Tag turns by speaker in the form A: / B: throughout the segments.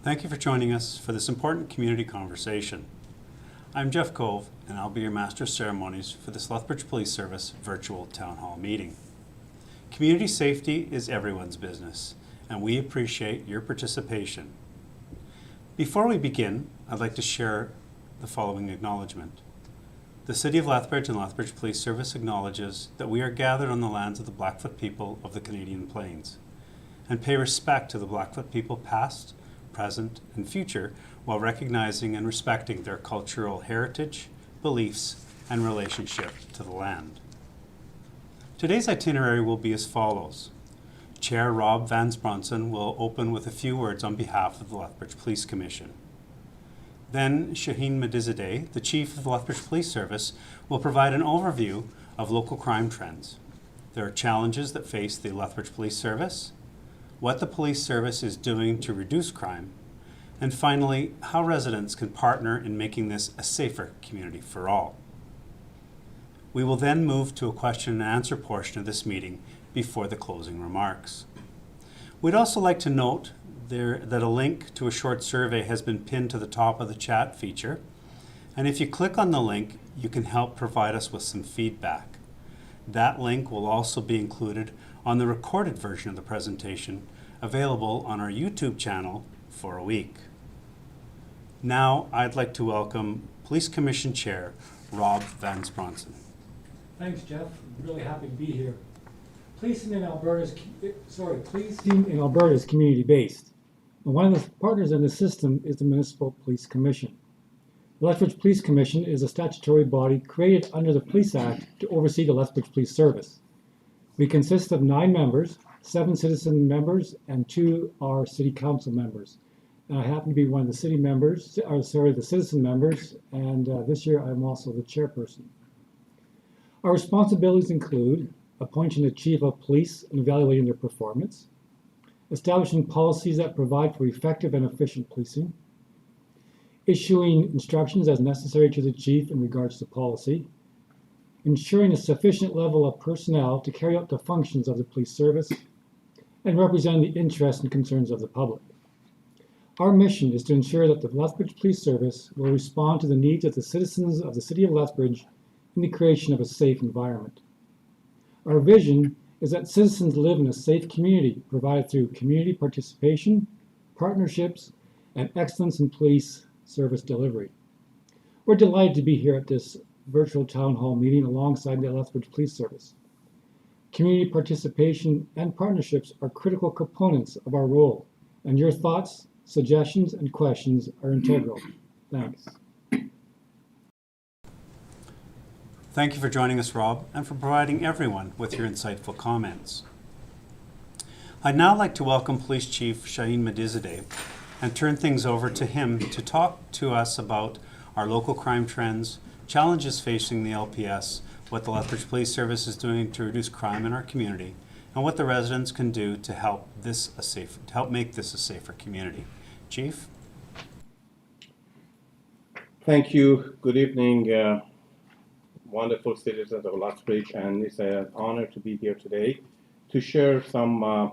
A: Thank you for joining us for this important community conversation. I'm Jeff Cove, and I'll be your Master of Ceremonies for this Lethbridge Police Service virtual town hall meeting. Community safety is everyone's business, and we appreciate your participation. Before we begin, I'd like to share the following acknowledgement. The City of Lethbridge and Lethbridge Police Service acknowledges that we are gathered on the lands of the Blackfoot people of the Canadian Plains, and pay respect to the Blackfoot people past, present, and future, while recognizing and respecting their cultural heritage, beliefs, and relationship to the land. Today's itinerary will be as follows. Chair Rob Van Spronson will open with a few words on behalf of the Lethbridge Police Commission. Then Shahin Mehdizadeh, the Chief of the Lethbridge Police Service, will provide an overview of local crime trends. There are challenges that face the Lethbridge Police Service, what the police service is doing to reduce crime, and finally, how residents can partner in making this a safer community for all. We will then move to a question and answer portion of this meeting before the closing remarks. We'd also like to note that a link to a short survey has been pinned to the top of the chat feature, and if you click on the link, you can help provide us with some feedback. That link will also be included on the recorded version of the presentation, available on our YouTube channel for a week. Now, I'd like to welcome Police Commission Chair, Rob Van Spronson.
B: Thanks, Jeff. I'm really happy to be here. Policing in Alberta is community-based. And one of the partners in the system is the Municipal Police Commission. The Lethbridge Police Commission is a statutory body created under the Police Act to oversee the Lethbridge Police Service. We consist of 9 members, 7 citizen members, and 2 are city council members. And I happen to be one of the citizen members, and this year I'm also the chairperson. Our responsibilities include appointing a chief of police and evaluating their performance, establishing policies that provide for effective and efficient policing, issuing instructions as necessary to the chief in regards to policy, ensuring a sufficient level of personnel to carry out the functions of the police service, and representing the interests and concerns of the public. Our mission is to ensure that the Lethbridge Police Service will respond to the needs of the citizens of the City of Lethbridge in the creation of a safe environment. Our vision is that citizens live in a safe community provided through community participation, partnerships, and excellence in police service delivery. We're delighted to be here at this virtual town hall meeting alongside the Lethbridge Police Service. Community participation and partnerships are critical components of our role, and your thoughts, suggestions, and questions are integral. Thanks.
A: Thank you for joining us, Rob, and for providing everyone with your insightful comments. I'd now like to welcome Police Chief Shahin Mehdizadeh and turn things over to him to talk to us about our local crime trends, challenges facing the LPS, what the Lethbridge Police Service is doing to reduce crime in our community, and what the residents can do to help make this a safer community. Chief?
C: Thank you. Good evening, wonderful citizens of Lethbridge, and it's an honor to be here today to share some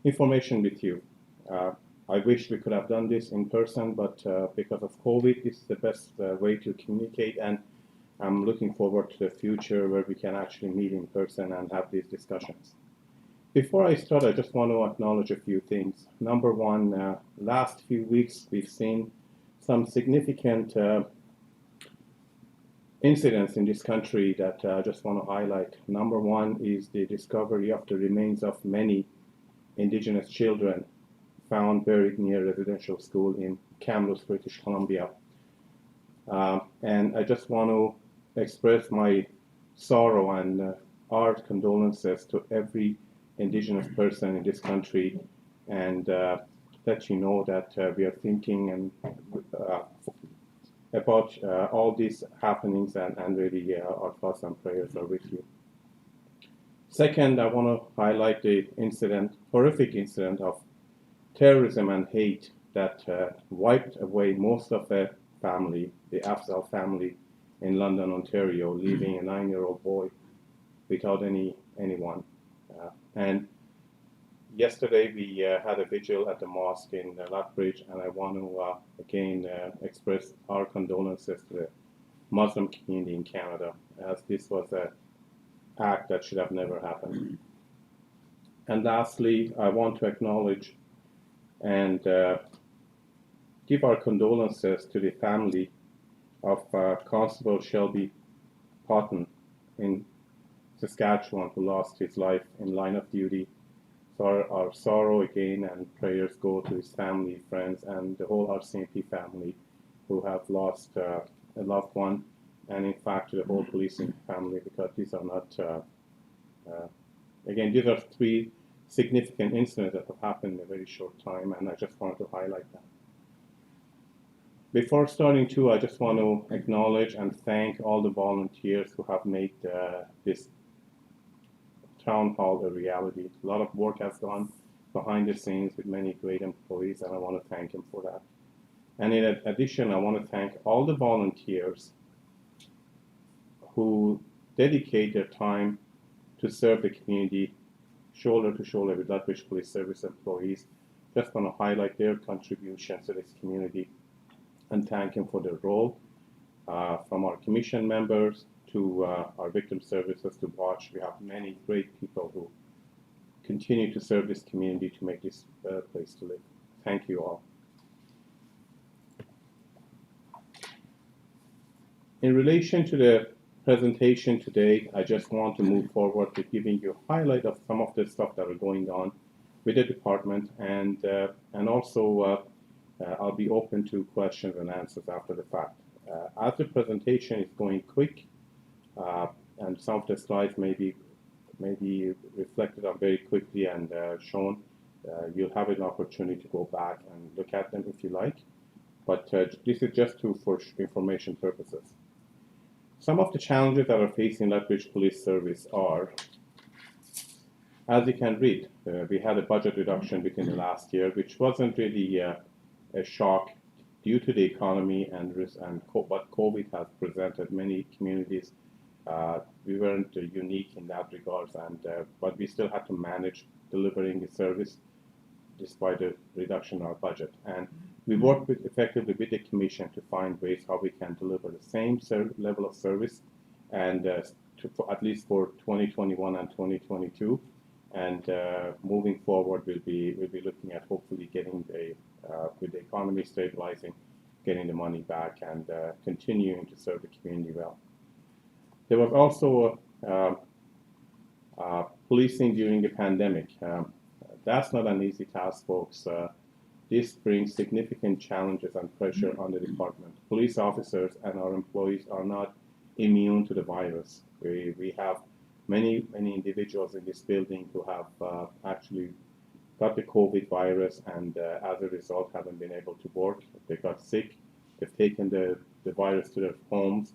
C: information with you. I wish we could have done this in person, but because of COVID, it's the best way to communicate, and I'm looking forward to the future where we can actually meet in person and have these discussions. Before I start, I just want to acknowledge a few things. Number one, last few weeks we've seen some significant incidents in this country that I just want to highlight. Number one is the discovery of the remains of many Indigenous children found buried near a residential school in Kamloops, British Columbia. And I just want to express my sorrow and our condolences to every Indigenous person in this country, and let you know that we are thinking and about all these happenings, and really our thoughts and prayers are with you. Second, I want to highlight the horrific incident of terrorism and hate that wiped away most of the family, the Afzal family in London, Ontario, leaving a 9-year-old boy without anyone. And yesterday we had a vigil at the mosque in Lethbridge, and I want to again express our condolences to the Muslim community in Canada, as this was an act that should have never happened. And lastly, I want to acknowledge and give our condolences to the family of Constable Shelby Potton in Saskatchewan, who lost his life in line of duty. So our sorrow again and prayers go to his family, friends, and the whole RCMP family who have lost a loved one, and in fact to the whole policing family, because these are not, again, these are three significant incidents that have happened in a very short time, and I just wanted to highlight that. Before starting too, I just want to acknowledge and thank all the volunteers who have made this town hall a reality. A lot of work has gone behind the scenes with many great employees, and I want to thank them for that. And in addition, I want to thank all the volunteers who dedicate their time to serve the community shoulder to shoulder with Lethbridge Police Service employees. Just want to highlight their contributions to this community and thank them for their role. From our commission members to our victim services to watch, we have many great people who continue to serve this community to make this a better place to live. Thank you all. In relation to the presentation today, I just want to move forward with giving you a highlight of some of the stuff that are going on with the department, and also I'll be open to questions and answers after the fact. As the presentation is going quick, and some of the slides may be reflected on very quickly and shown, you'll have an opportunity to go back and look at them if you like. But this is just for information purposes. Some of the challenges that are facing Lethbridge Police Service are, as you can read, we had a budget reduction within the last year, which wasn't really a shock due to the economy and what COVID has presented many communities. We weren't unique in that regards, but we still had to manage delivering the service despite the reduction in our budget. And we worked effectively with the Commission to find ways how we can deliver the same level of service, and at least for 2021 and 2022. And moving forward, we'll be looking at hopefully getting with the economy stabilizing, getting the money back and continuing to serve the community well. There was also policing during the pandemic. That's not an easy task, folks. This brings significant challenges and pressure on the department. Police officers and our employees are not immune to the virus. We have many individuals in this building who have actually got the COVID virus, and as a result haven't been able to work. They got sick, they've taken the virus to their homes,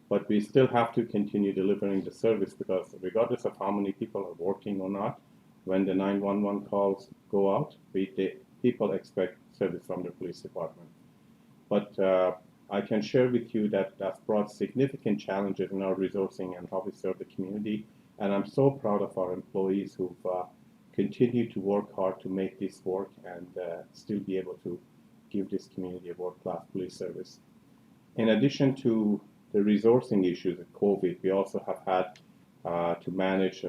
C: but we still have to continue delivering the service, because regardless of how many people are working or not, when the 911 calls go out, people expect service from the police department. But I can share with you that that's brought significant challenges in our resourcing and how we serve the community. And I'm so proud of our employees who've continued to work hard to make this work and still be able to give this community a world-class police service. In addition to the resourcing issues of COVID, we also have had to manage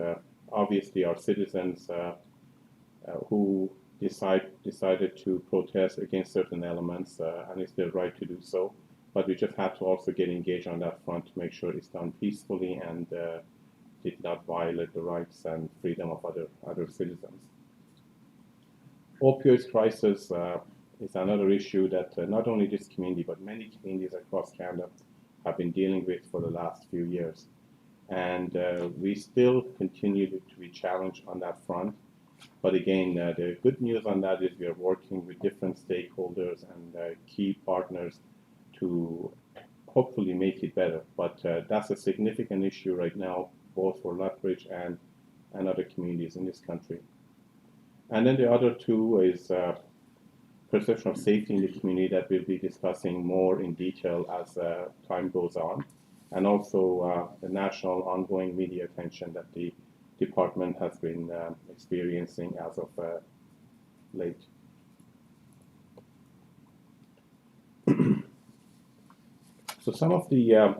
C: obviously our citizens who decided to protest against certain elements, and it's their right to do so. But we just had to also get engaged on that front to make sure it's done peacefully and did not violate the rights and freedom of other citizens. Opioids crisis is another issue that not only this community but many communities across Canada have been dealing with for the last few years. And we still continue to be challenged on that front. But again, the good news on that is we are working with different stakeholders and key partners to hopefully make it better. But that's a significant issue right now, both for Lethbridge and other communities in this country. And then the other two is perception of safety in the community that we'll be discussing more in detail as time goes on. And also the national ongoing media attention that the department has been experiencing as of late. So some of the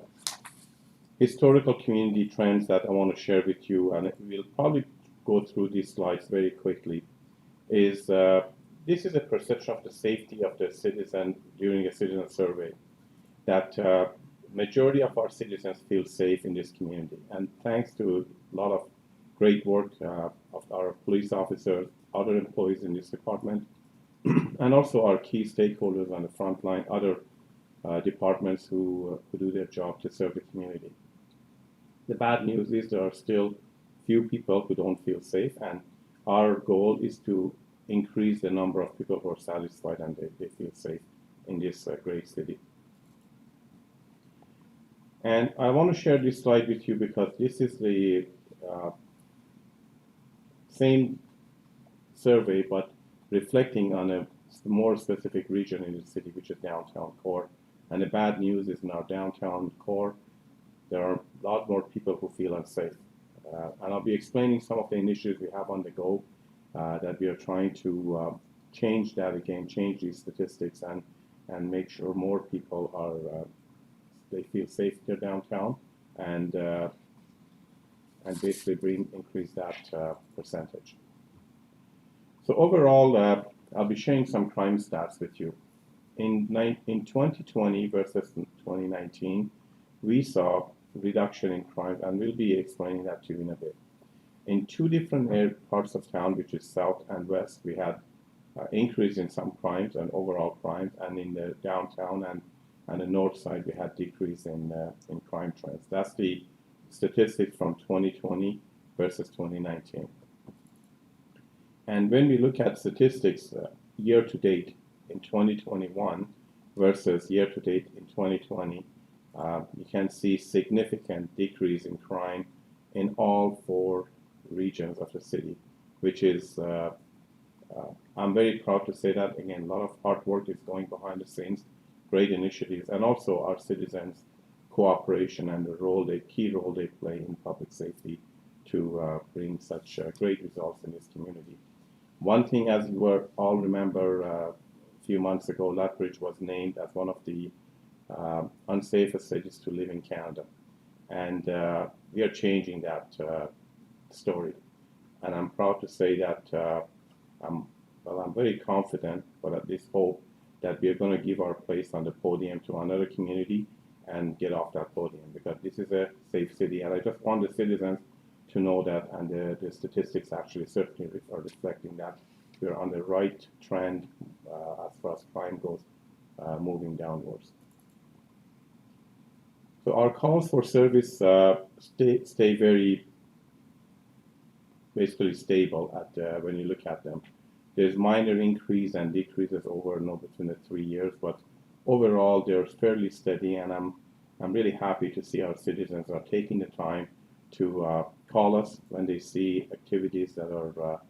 C: historical community trends that I want to share with you, and we'll probably go through these slides very quickly, is this is a perception of the safety of the citizen during a citizen survey, that majority of our citizens feel safe in this community. And thanks to a lot of great work of our police officers, other employees in this department, and also our key stakeholders on the front line, other departments who do their job to serve the community. The bad news is there are still few people who don't feel safe, and our goal is to increase the number of people who are satisfied and they feel safe in this great city. And I want to share this slide with you because this is the same survey, but reflecting on a more specific region in the city, which is downtown core. And the bad news is in our downtown core, there are a lot more people who feel unsafe. And I'll be explaining some of the initiatives we have on the go that we are trying to change that again, change these statistics and make sure more people are they feel safe here downtown and basically increase that percentage. So overall, I'll be sharing some crime stats with you. In 2020 versus 2019, we saw reduction in crime, and we'll be explaining that to you in a bit. In two different parts of town, which is south and west, we had increase in some crimes and overall crimes, and in the downtown and the north side, we had decrease in crime trends. That's the statistics from 2020 versus 2019. And when we look at statistics year to date in 2021 versus year to date in 2020, you can see significant decrease in crime in all four regions of the city, which is, I'm very proud to say that, again, a lot of hard work is going behind the scenes, great initiatives, and also our citizens' cooperation and the key role they play in public safety to bring such great results in this community. One thing, as you all remember, a few months ago, Lethbridge was named as one of the unsafest cities to live in Canada. And we are changing that story. And I'm proud to say that I'm very confident, but at least hope, that we are going to give our place on the podium to another community and get off that podium, because this is a safe city. And I just want the citizens to know that, and the statistics actually certainly are reflecting that we're on the right trend as far as crime goes, moving downwards. So our calls for service stay very basically stable at when you look at them. There's minor increase and decreases over and over between the 3 years, but overall they're fairly steady, and I'm really happy to see our citizens are taking the time to call us when they see activities that are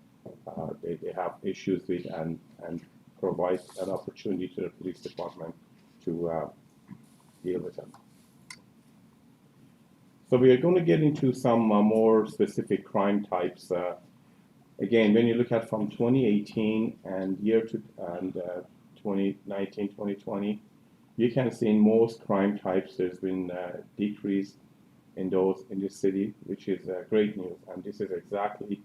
C: they have issues with, and provide an opportunity to the police department to deal with them. So we are going to get into some more specific crime types. Again, when you look at from 2018 and 2019, 2020, you can see in most crime types there's been a decrease in this city, which is great news. And this is exactly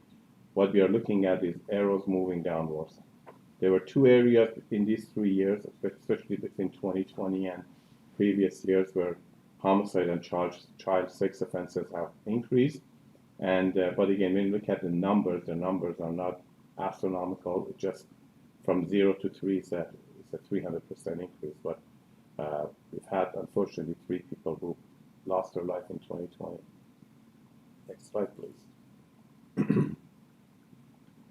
C: what we are looking at, is arrows moving downwards. There were two areas in these 3 years, especially between 2020 and previous years, where homicide and child sex offenses have increased. And but again, when you look at the numbers are not astronomical. It's just from 0 to 3, it's a 300% increase. But we've had, unfortunately, 3 people who lost their life in 2020. Next slide, please.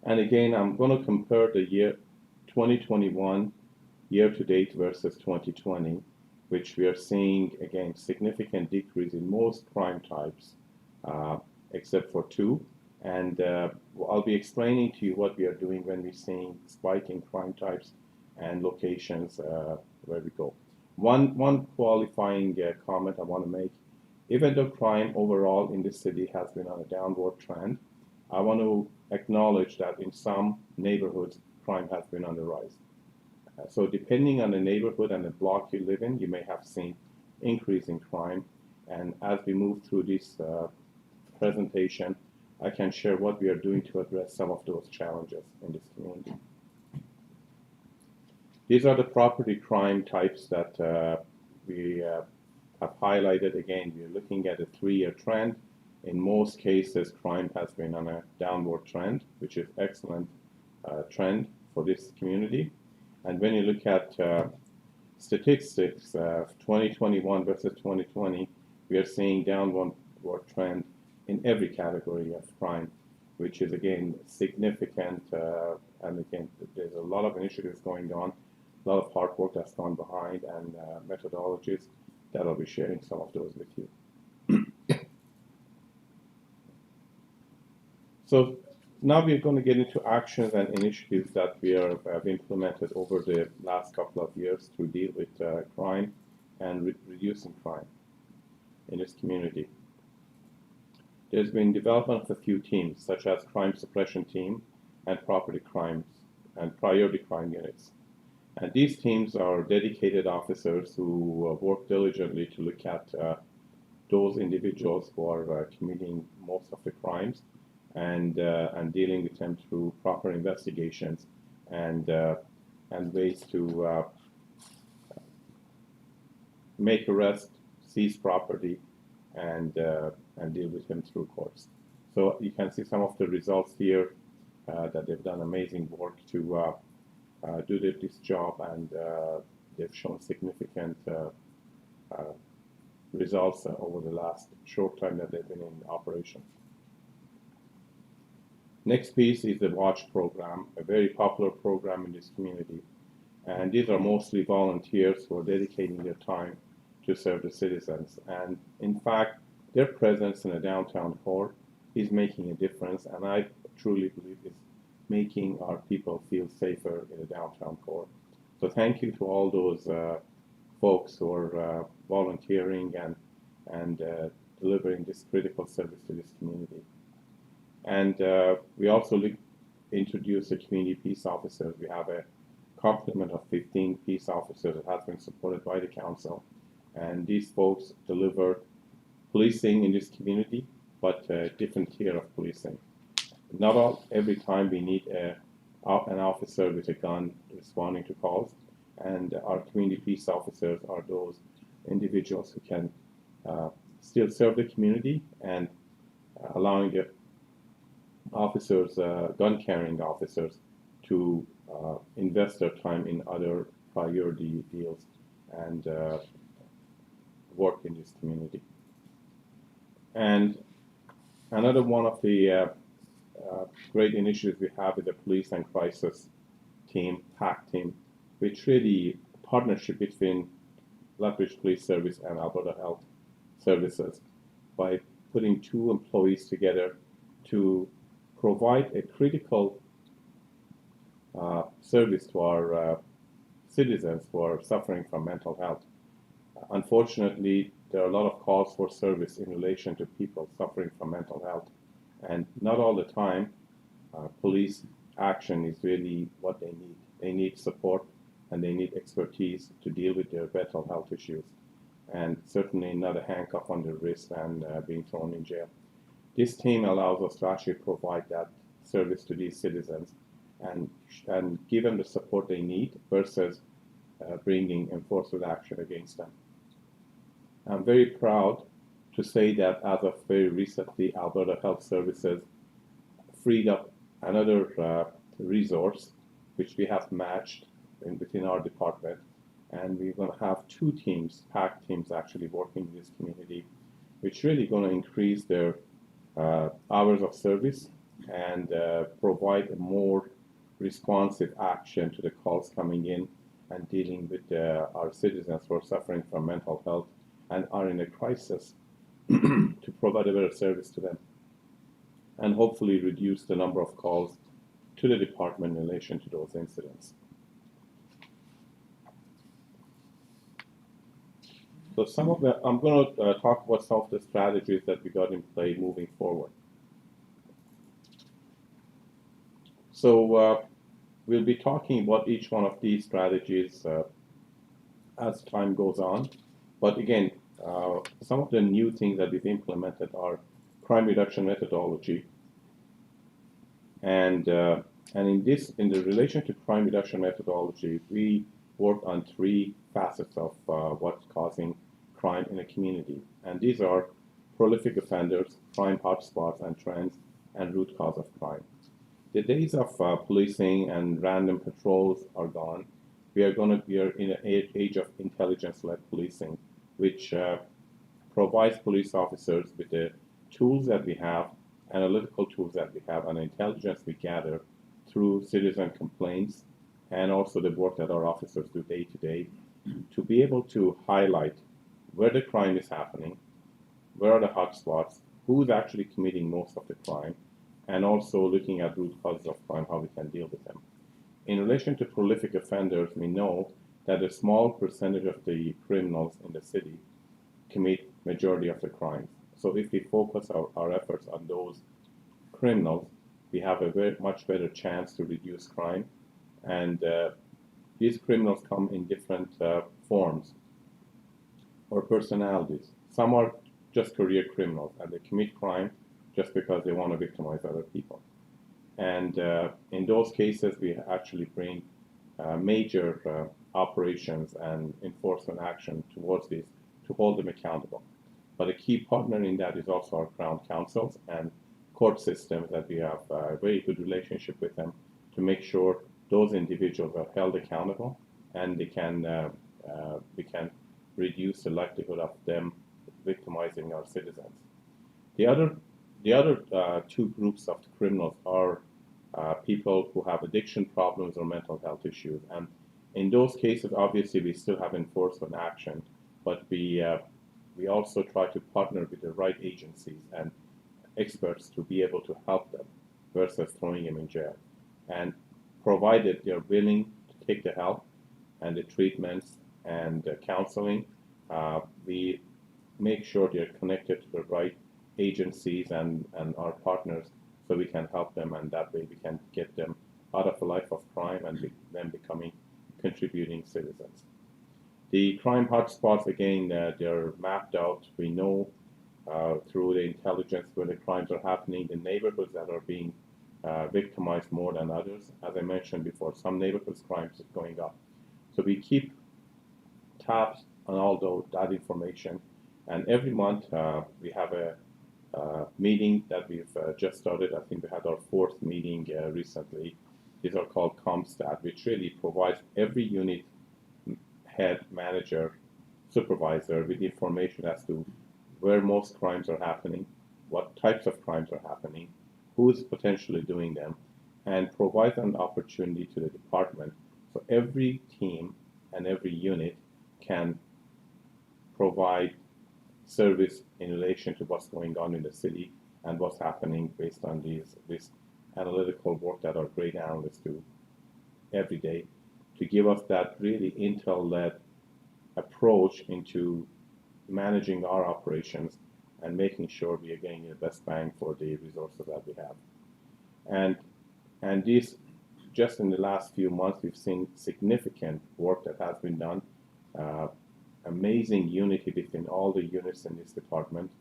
C: And again, I'm going to compare the year 2021 year to date versus 2020, which we are seeing, again, significant decrease in most crime types, except for 2. And I'll be explaining to you what we are doing when we're seeing spike in crime types and locations where we go. One qualifying comment I want to make: even though crime overall in the city has been on a downward trend, I want to acknowledge that in some neighborhoods, crime has been on the rise. So depending on the neighborhood and the block you live in, you may have seen increase in crime. And as we move through this presentation, I can share what we are doing to address some of those challenges in this community. These are the property crime types that we have highlighted. Again, we're looking at a 3-year trend. In most cases, crime has been on a downward trend, which is excellent trend for this community. And when you look at statistics, 2021 versus 2020, we are seeing downward trend in every category of crime, which is again significant. And again, there's a lot of initiatives going on, a lot of hard work that's gone behind, and methodologies that I'll be sharing some of those with you. So now we're going to get into actions and initiatives that we have implemented over the last couple of years to deal with crime and reducing crime in this community. There's been development of a few teams, such as crime suppression team and property crimes and priority crime units. And these teams are dedicated officers who work diligently to look at those individuals who are committing most of the crimes and dealing with them through proper investigations and ways to make arrest, seize property, and deal with them through courts. So you can see some of the results here that they've done amazing work to do this job, and they've shown significant results over the last short time that they've been in operation. Next piece is the WATCH program, a very popular program in this community. And these are mostly volunteers who are dedicating their time to serve the citizens. And in fact, their presence in a downtown core is making a difference, and I truly believe it's making our people feel safer in the downtown core. So thank you to all those folks who are volunteering and delivering this critical service to this community. And we also introduced the community peace officers. We have a complement of 15 peace officers that has been supported by the council. And these folks deliver policing in this community, but a different tier of policing. Not every time we need an officer with a gun responding to calls, and our community peace officers are those individuals who can still serve the community and allowing the officers, gun-carrying officers, to invest their time in other priority deals and work in this community. And another one of the great initiatives we have with the police and crisis team, PAC team, which really a partnership between Lethbridge Police Service and Alberta Health Services, by putting 2 employees together to provide a critical service to our citizens who are suffering from mental health. Unfortunately, there are a lot of calls for service in relation to people suffering from mental health, and not all the time police action is really what they need. They need support and they need expertise to deal with their mental health issues, and certainly not a handcuff on their wrist and being thrown in jail. This team allows us to actually provide that service to these citizens and give them the support they need versus bringing enforcement action against them. I'm very proud to say that as of very recently, Alberta Health Services freed up another resource which we have matched within our department, and we're going to have 2 teams, PAC teams, actually working in this community, which really going to increase their hours of service and provide a more responsive action to the calls coming in and dealing with our citizens who are suffering from mental health and are in a crisis to provide a better service to them, and hopefully reduce the number of calls to the department in relation to those incidents. So I'm going to talk about some of the strategies that we got in play moving forward. So we'll be talking about each one of these strategies as time goes on. But again, some of the new things that we've implemented are crime reduction methodology. And in the relation to crime reduction methodology, we work on three facets of what's causing crime in a community. And these are prolific offenders, crime hotspots and trends, and root cause of crime. The days of policing and random patrols are gone. We are in an age of intelligence-led policing, which provides police officers with the tools that we have, analytical tools that we have, and intelligence we gather through citizen complaints and also the work that our officers do day to day to be able to highlight where the crime is happening, where are the hotspots, who's actually committing most of the crime, and also looking at root causes of crime, how we can deal with them. In relation to prolific offenders, we know that a small percentage of the criminals in the city commit majority of the crimes. So if we focus our efforts on those criminals, we have a much better chance to reduce crime. And these criminals come in different forms or personalities. Some are just career criminals and they commit crime just because they want to victimize other people. And in those cases, we actually bring major operations and enforcement action towards these to hold them accountable. But a key partner in that is also our Crown Councils and court systems that we have a very good relationship with them to make sure those individuals are held accountable and we can reduce the likelihood of them victimizing our citizens. The other two groups of criminals are people who have addiction problems or mental health issues. And in those cases, obviously, we still have enforcement action, but we also try to partner with the right agencies and experts to be able to help them versus throwing them in jail. And provided they're willing to take the help and the treatments and the counseling, we make sure they're connected to the right agencies and our partners so we can help them, and that way we can get them out of a life of crime and them becoming contributing citizens. The crime hotspots, again, they're mapped out. We know through the intelligence where the crimes are happening, the neighborhoods that are being victimized more than others. As I mentioned before, some neighborhoods crimes is going up. So we keep tabs on all that information. And every month we have a meeting that we've just started. I think we had our fourth meeting recently. These are called ComStat, which really provides every unit head, manager, supervisor with information as to where most crimes are happening, what types of crimes are happening, who's potentially doing them, and provides an opportunity to the department so every team and every unit can provide service in relation to what's going on in the city and what's happening based on this analytical work that our great analysts do every day to give us that really intel-led approach into managing our operations and making sure we are getting the best bang for the resources that we have. And this, just in the last few months, we've seen significant work that has been done. Amazing unity between all the units in this department.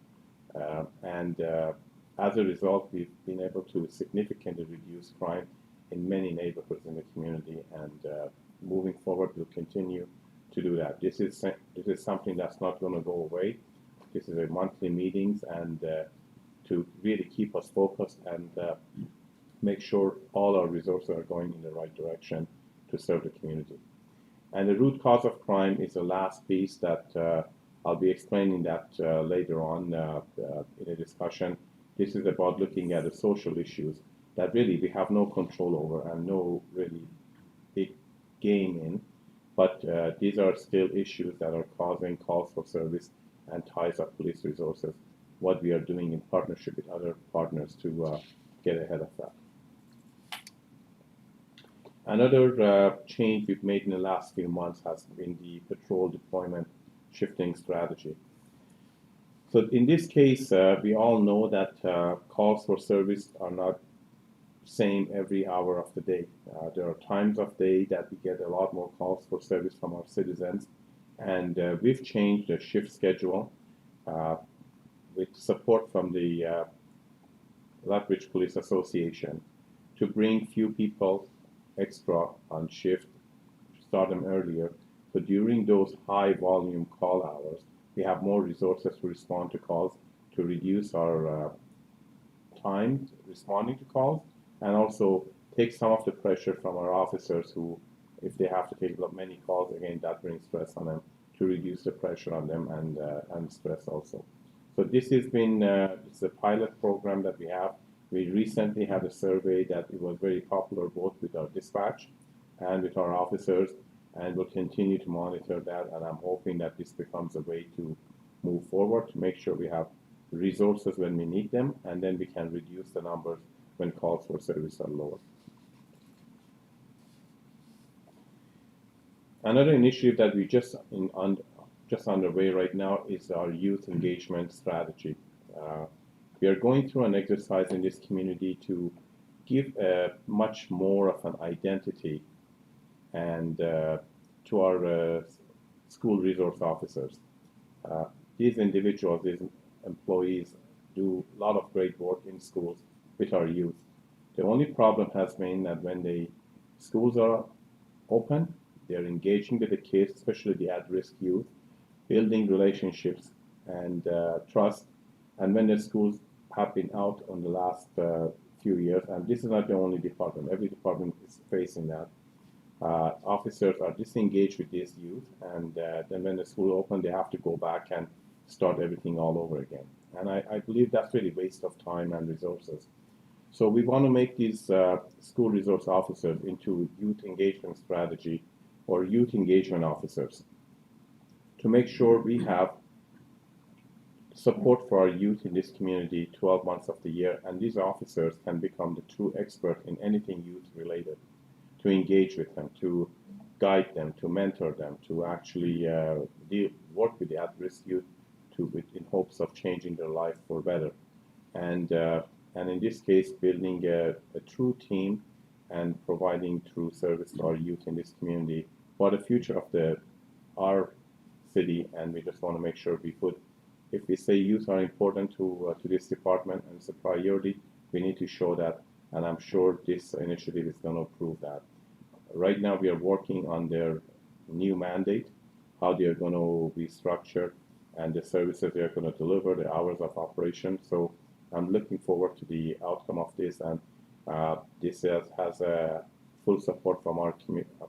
C: As a result, we've been able to significantly reduce crime in many neighborhoods in the community. And moving forward, we'll continue to do that. This is something that's not going to go away. This is a monthly meetings and to really keep us focused and make sure all our resources are going in the right direction to serve the community. And the root cause of crime is the last piece that I'll be explaining that later on in a discussion. This is about looking at the social issues that really we have no control over and no really big gain in. But these are still issues that are causing calls for service and ties up police resources, what we are doing in partnership with other partners to get ahead of that. Another change we've made in the last few months has been the patrol deployment shifting strategy. So in this case, we all know that calls for service are not same every hour of the day. There are times of day that we get a lot more calls for service from our citizens, and we've changed the shift schedule with support from the Lethbridge Police Association to bring few people extra on shift, start them earlier. So during those high volume call hours, we have more resources to respond to calls, to reduce our time responding to calls, and also take some of the pressure from our officers who, if they have to take many calls, again, that brings stress on them, to reduce the pressure on them and stress also. So this has been, it's a pilot program that we have. We recently had a survey that it was very popular both with our dispatch and with our officers, and we'll continue to monitor that, and I'm hoping that this becomes a way to move forward, to make sure we have resources when we need them, and then we can reduce the numbers when calls for service are lower. Another initiative that we just underway right now is our youth engagement strategy. We are going through an exercise in this community to give much more of an identity and to our school resource officers. These individuals, these employees, do a lot of great work in schools with our youth. The only problem has been that when the schools are open, they're engaging with the kids, especially the at-risk youth, building relationships and trust. And when the schools have been out on the last few years, and this is not the only department, every department is facing that, officers are disengaged with these youth, and then when the school open, they have to go back and start everything all over again. And I believe that's really waste of time and resources. So we want to make these school resource officers into youth engagement strategy or youth engagement officers to make sure we have support for our youth in this community 12 months of the year, and these officers can become the true expert in anything youth related, to engage with them, to guide them, to mentor them, to actually work with the at-risk youth in hopes of changing their life for better. And in this case, building a true team and providing true service to our youth in this community for the future of our city. And we just want to make sure we put, if we say youth are important to this department and it's a priority, we need to show that. And I'm sure this initiative is going to prove that. Right now, we are working on their new mandate, how they are going to be structured, and the services they are going to deliver, the hours of operation. So I'm looking forward to the outcome of this, and this has full support from our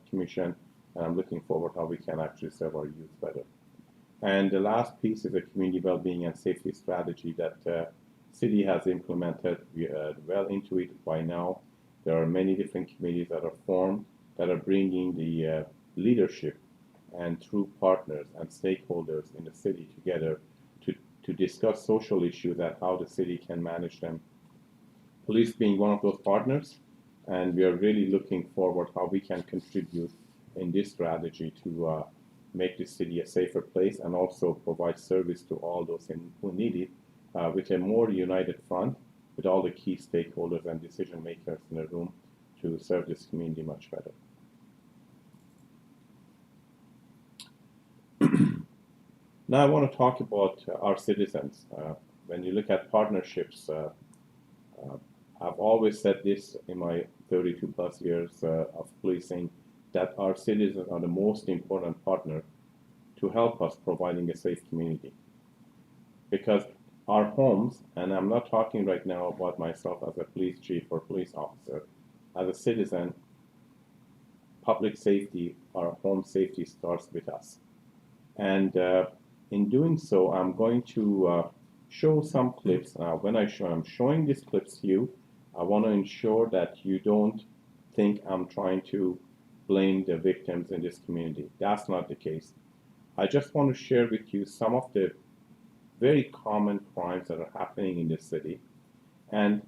C: commission, and I'm looking forward how we can actually serve our youth better. And the last piece is a community well-being and safety strategy that city has implemented. We are well into it by now. There are many different committees that are formed that are bringing the leadership and true partners and stakeholders in the city together to discuss social issues and how the city can manage them. Police being one of those partners, and we are really looking forward how we can contribute in this strategy to make the city a safer place and also provide service to all those who need it with a more united front with all the key stakeholders and decision makers in the room to serve this community much better. Now I want to talk about our citizens. When you look at partnerships, I've always said this in my 32 plus years of policing, that our citizens are the most important partner to help us providing a safe community. Because our homes, and I'm not talking right now about myself as a police chief or police officer, as a citizen, public safety, our home safety starts with us. And in doing so, I'm going to show some clips. When I'm showing these clips to you, I want to ensure that you don't think I'm trying to blame the victims in this community. That's not the case. I just want to share with you some of the very common crimes that are happening in this city, and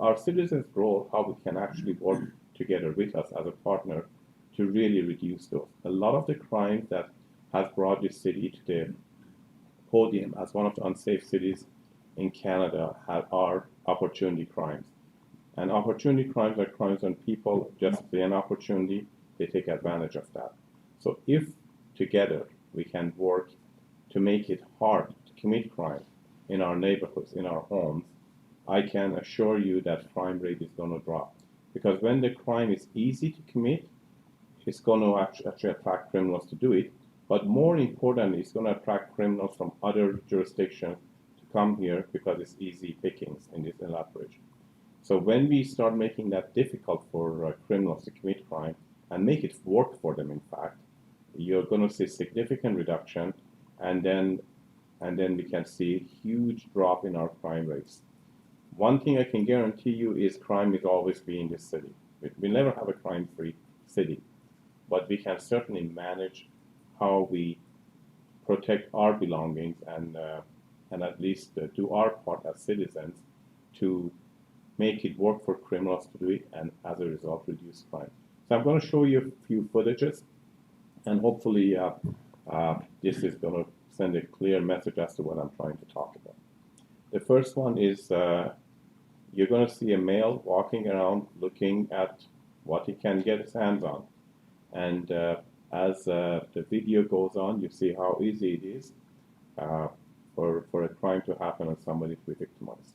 C: our citizens' role, how we can actually work together with us as a partner to really reduce those. A lot of the crimes that has brought this city to the podium as one of the unsafe cities in Canada are opportunity crimes. And opportunity crimes are crimes when people just see an opportunity, they take advantage of that. So if together we can work to make it hard to commit crime in our neighborhoods, in our homes, I can assure you that crime rate is going to drop. Because when the crime is easy to commit, it's going to actually attract criminals to do it. But more importantly, it's going to attract criminals from other jurisdictions to come here because it's easy pickings in this Lethbridge. So when we start making that difficult for criminals to commit crime and make it work for them, in fact, you're going to see significant reduction, and then we can see a huge drop in our crime rates. One thing I can guarantee you is crime will always be in this city. We'll never have a crime-free city, but we can certainly manage how we protect our belongings and at least do our part as citizens to make it work for criminals to do it, and as a result reduce crime. So I'm going to show you a few footages, and hopefully this is going to send a clear message as to what I'm trying to talk about. The first one is you're going to see a male walking around looking at what he can get his hands on. And as the video goes on, you see how easy it is for a crime to happen and somebody to be victimized.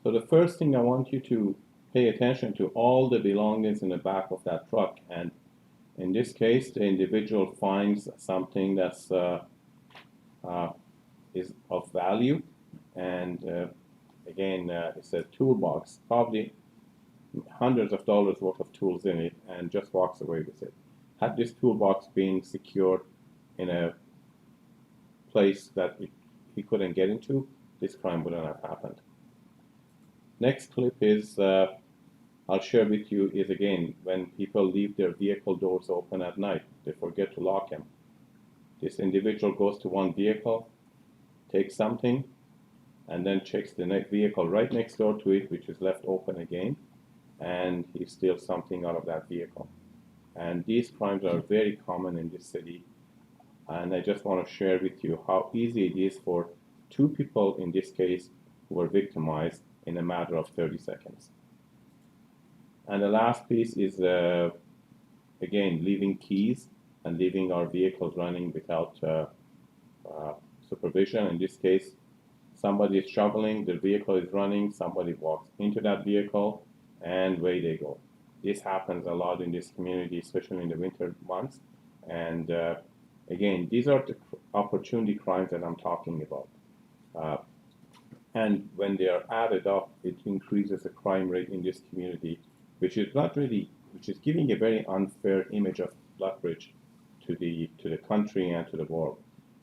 C: So the first thing I want you to pay attention to all the belongings in the back of that truck, and in this case the individual finds something that's is of value, and again it's a toolbox, probably hundreds of dollars worth of tools in it, and just walks away with it. Had this toolbox been secured in a place that he couldn't get into, this crime wouldn't have happened. Next clip is I'll share with you is again when people leave their vehicle doors open at night, they forget to lock them. This individual goes to one vehicle, takes something, and then checks the next vehicle right next door to it, which is left open again, and he steals something out of that vehicle. And these crimes are very common in this city, and I just want to share with you how easy it is for two people in this case who were victimized in a matter of 30 seconds. And the last piece is, again, leaving keys and leaving our vehicles running without supervision. In this case, somebody is shoveling, the vehicle is running, somebody walks into that vehicle, and away they go. This happens a lot in this community, especially in the winter months. And again, these are the opportunity crimes that I'm talking about. And when they are added up, it increases the crime rate in this community, which is giving a very unfair image of Lethbridge to the country and to the world.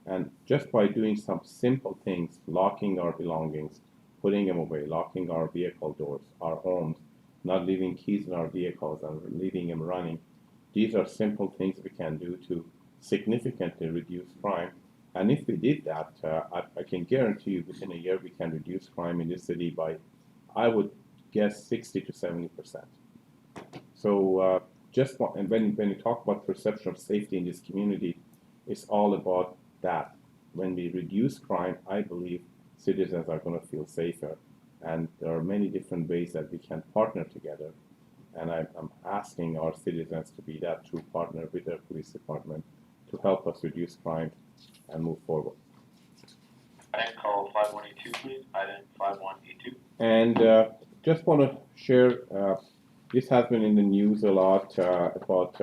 C: And just by doing some simple things, locking our belongings, putting them away, locking our vehicle doors, our homes, not leaving keys in our vehicles and leaving them running, these are simple things we can do to significantly reduce crime. And if we did that, I can guarantee you within a year we can reduce crime in this city by, I would guess, 60 to 70%. So and when you talk about perception of safety in this community, it's all about that. When we reduce crime, I believe citizens are going to feel safer. And there are many different ways that we can partner together. And I'm asking our citizens to be that true partner with their police department to help us reduce crime and move forward.
D: Item call 5182, please. Item 5182.
C: And just want to share, this has been in the news a lot about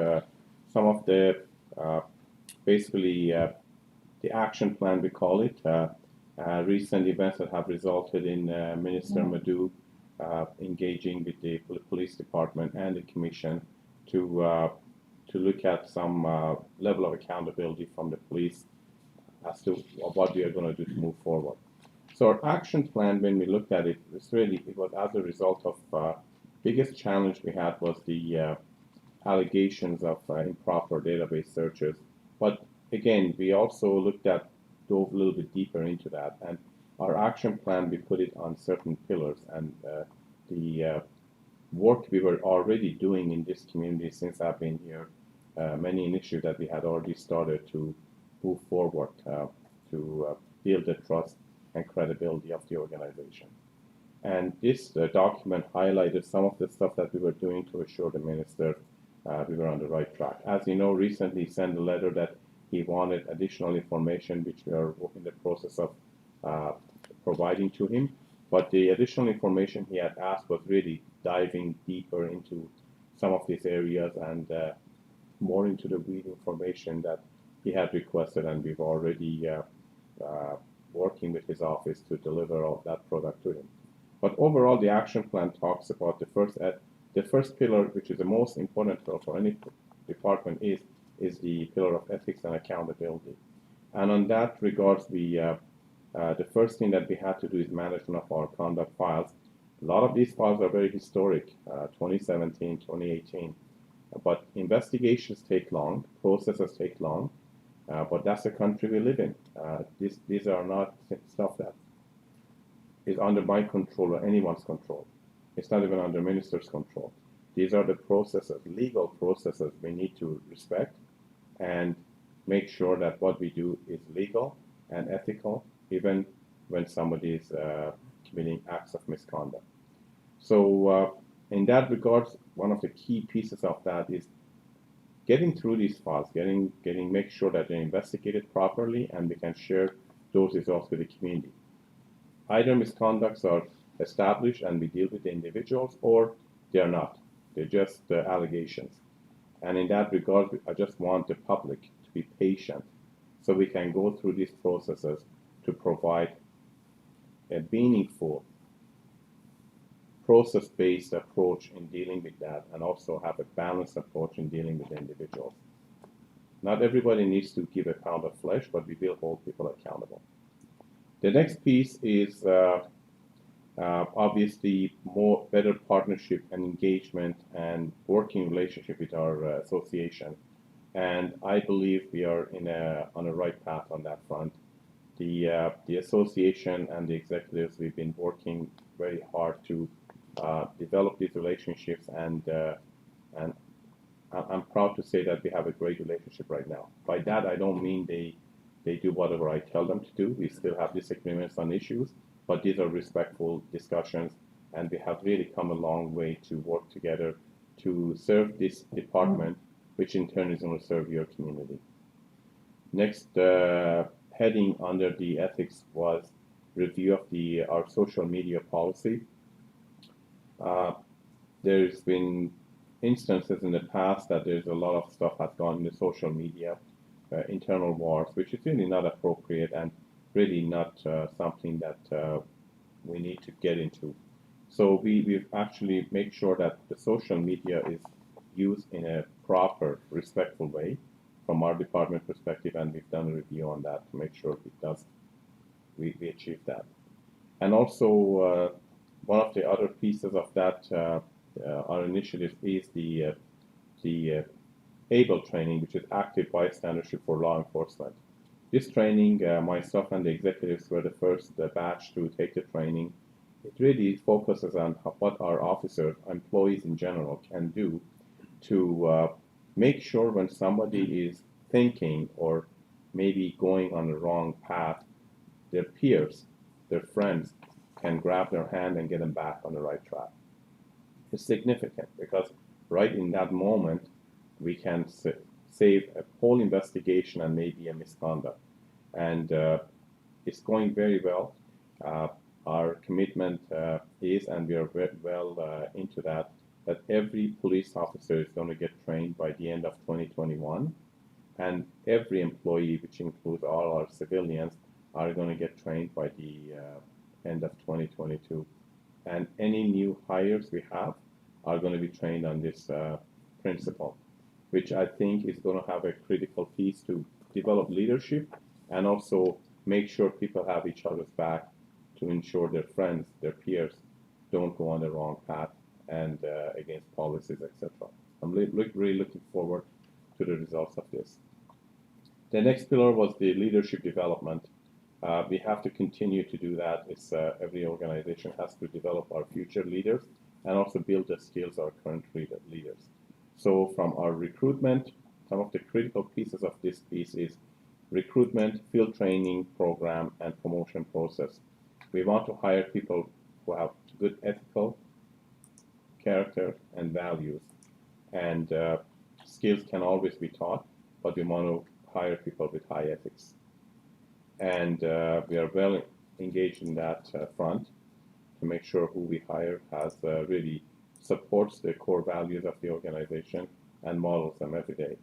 C: some of the, basically, the action plan, we call it, recent events that have resulted in Minister Mehdizadeh engaging with the police department and the commission to look at some level of accountability from the police as to what we are going to do to move forward. So our action plan, when we looked at it, it was as a result of biggest challenge we had was the allegations of improper database searches. But again, we also dove a little bit deeper into that. And our action plan, we put it on certain pillars, and the work we were already doing in this community since I've been here, many initiatives that we had already started to move forward to build the trust and credibility of the organization. And this document highlighted some of the stuff that we were doing to assure the minister we were on the right track. As you know, recently he sent a letter that he wanted additional information, which we are in the process of providing to him. But the additional information he had asked was really diving deeper into some of these areas and more into the weed information that he had requested, and we've already working with his office to deliver all that product to him. But overall, the action plan talks about the first pillar, which is the most important pillar for any department, is the pillar of ethics and accountability. And on that regards, the first thing that we had to do is management of our conduct files. A lot of these files are very historic, 2017, 2018. But investigations take long, processes take long, but that's the country we live in. These are not stuff that is under my control or anyone's control. It's not even under minister's control. These are the processes, legal processes we need to respect and make sure that what we do is legal and ethical, even when somebody is committing acts of misconduct. So in that regards, one of the key pieces of that is getting through these files, make sure that they're investigated properly and we can share those results with the community. Either misconducts are established and we deal with the individuals, or they are not. They're just allegations. And in that regard, I just want the public to be patient so we can go through these processes to provide a meaningful process-based approach in dealing with that, and also have a balanced approach in dealing with the individuals. Not everybody needs to give a pound of flesh, but we will hold people accountable. The next piece is obviously better partnership and engagement and working relationship with our association. And I believe we are on a right path on that front. The association and the executives, we've been working very hard to develop these relationships, and I'm proud to say that we have a great relationship right now. By that, I don't mean they do whatever I tell them to do. We still have disagreements on issues, but these are respectful discussions, and we have really come a long way to work together to serve this department, which in turn is going to serve your community. Next heading under the ethics was review of our social media policy. There's been instances in the past that there's a lot of stuff has gone in the social media, internal wars, which is really not appropriate and really not something that we need to get into. So we've actually made sure that the social media is used in a proper, respectful way from our department perspective, and we've done a review on that to make sure we achieve that. And also, one of the other pieces of that, our initiative is the ABLE training, which is Active Bystandership for Law Enforcement. This training, myself and the executives were the first batch to take the training. It really focuses on what our officers, employees in general, can do to make sure when somebody is thinking or maybe going on the wrong path, their peers, their friends, can grab their hand and get them back on the right track. It's significant because right in that moment, we can save a whole investigation and maybe a misconduct. And it's going very well. Our commitment is, and we are very well into that every police officer is going to get trained by the end of 2021. And every employee, which includes all our civilians, are going to get trained by the end of 2022. And any new hires we have are going to be trained on this principle, which I think is going to have a critical piece to develop leadership and also make sure people have each other's back to ensure their friends, their peers, don't go on the wrong path and against policies, etc. I'm really looking forward to the results of this. The next pillar was the leadership development. We have to continue to do that. It's every organization has to develop our future leaders and also build the skills of our current leaders. So from our recruitment, some of the critical pieces of this piece is recruitment, field training program, and promotion process. We want to hire people who have good ethical character and values. And skills can always be taught, but we want to hire people with high ethics. And we are well engaged in that front to make sure who we hire has really supports the core values of the organization and models them every day.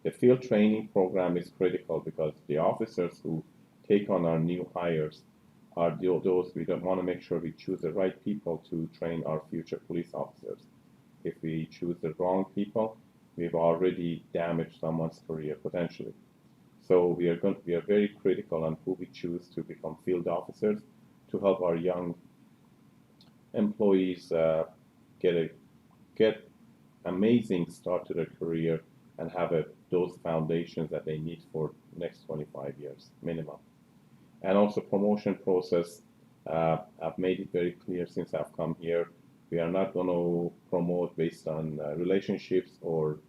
C: The field training program is critical because the officers who take on our new hires are those we don't want to make sure we choose the right people to train our future police officers. If we choose the wrong people, we've already damaged someone's career potentially. So we are very critical on who we choose to become field officers to help our young employees get amazing start to their career and have those foundations that they need for the next 25 years minimum. And also promotion process, I've made it very clear since I've come here, we are not going to promote based on relationships or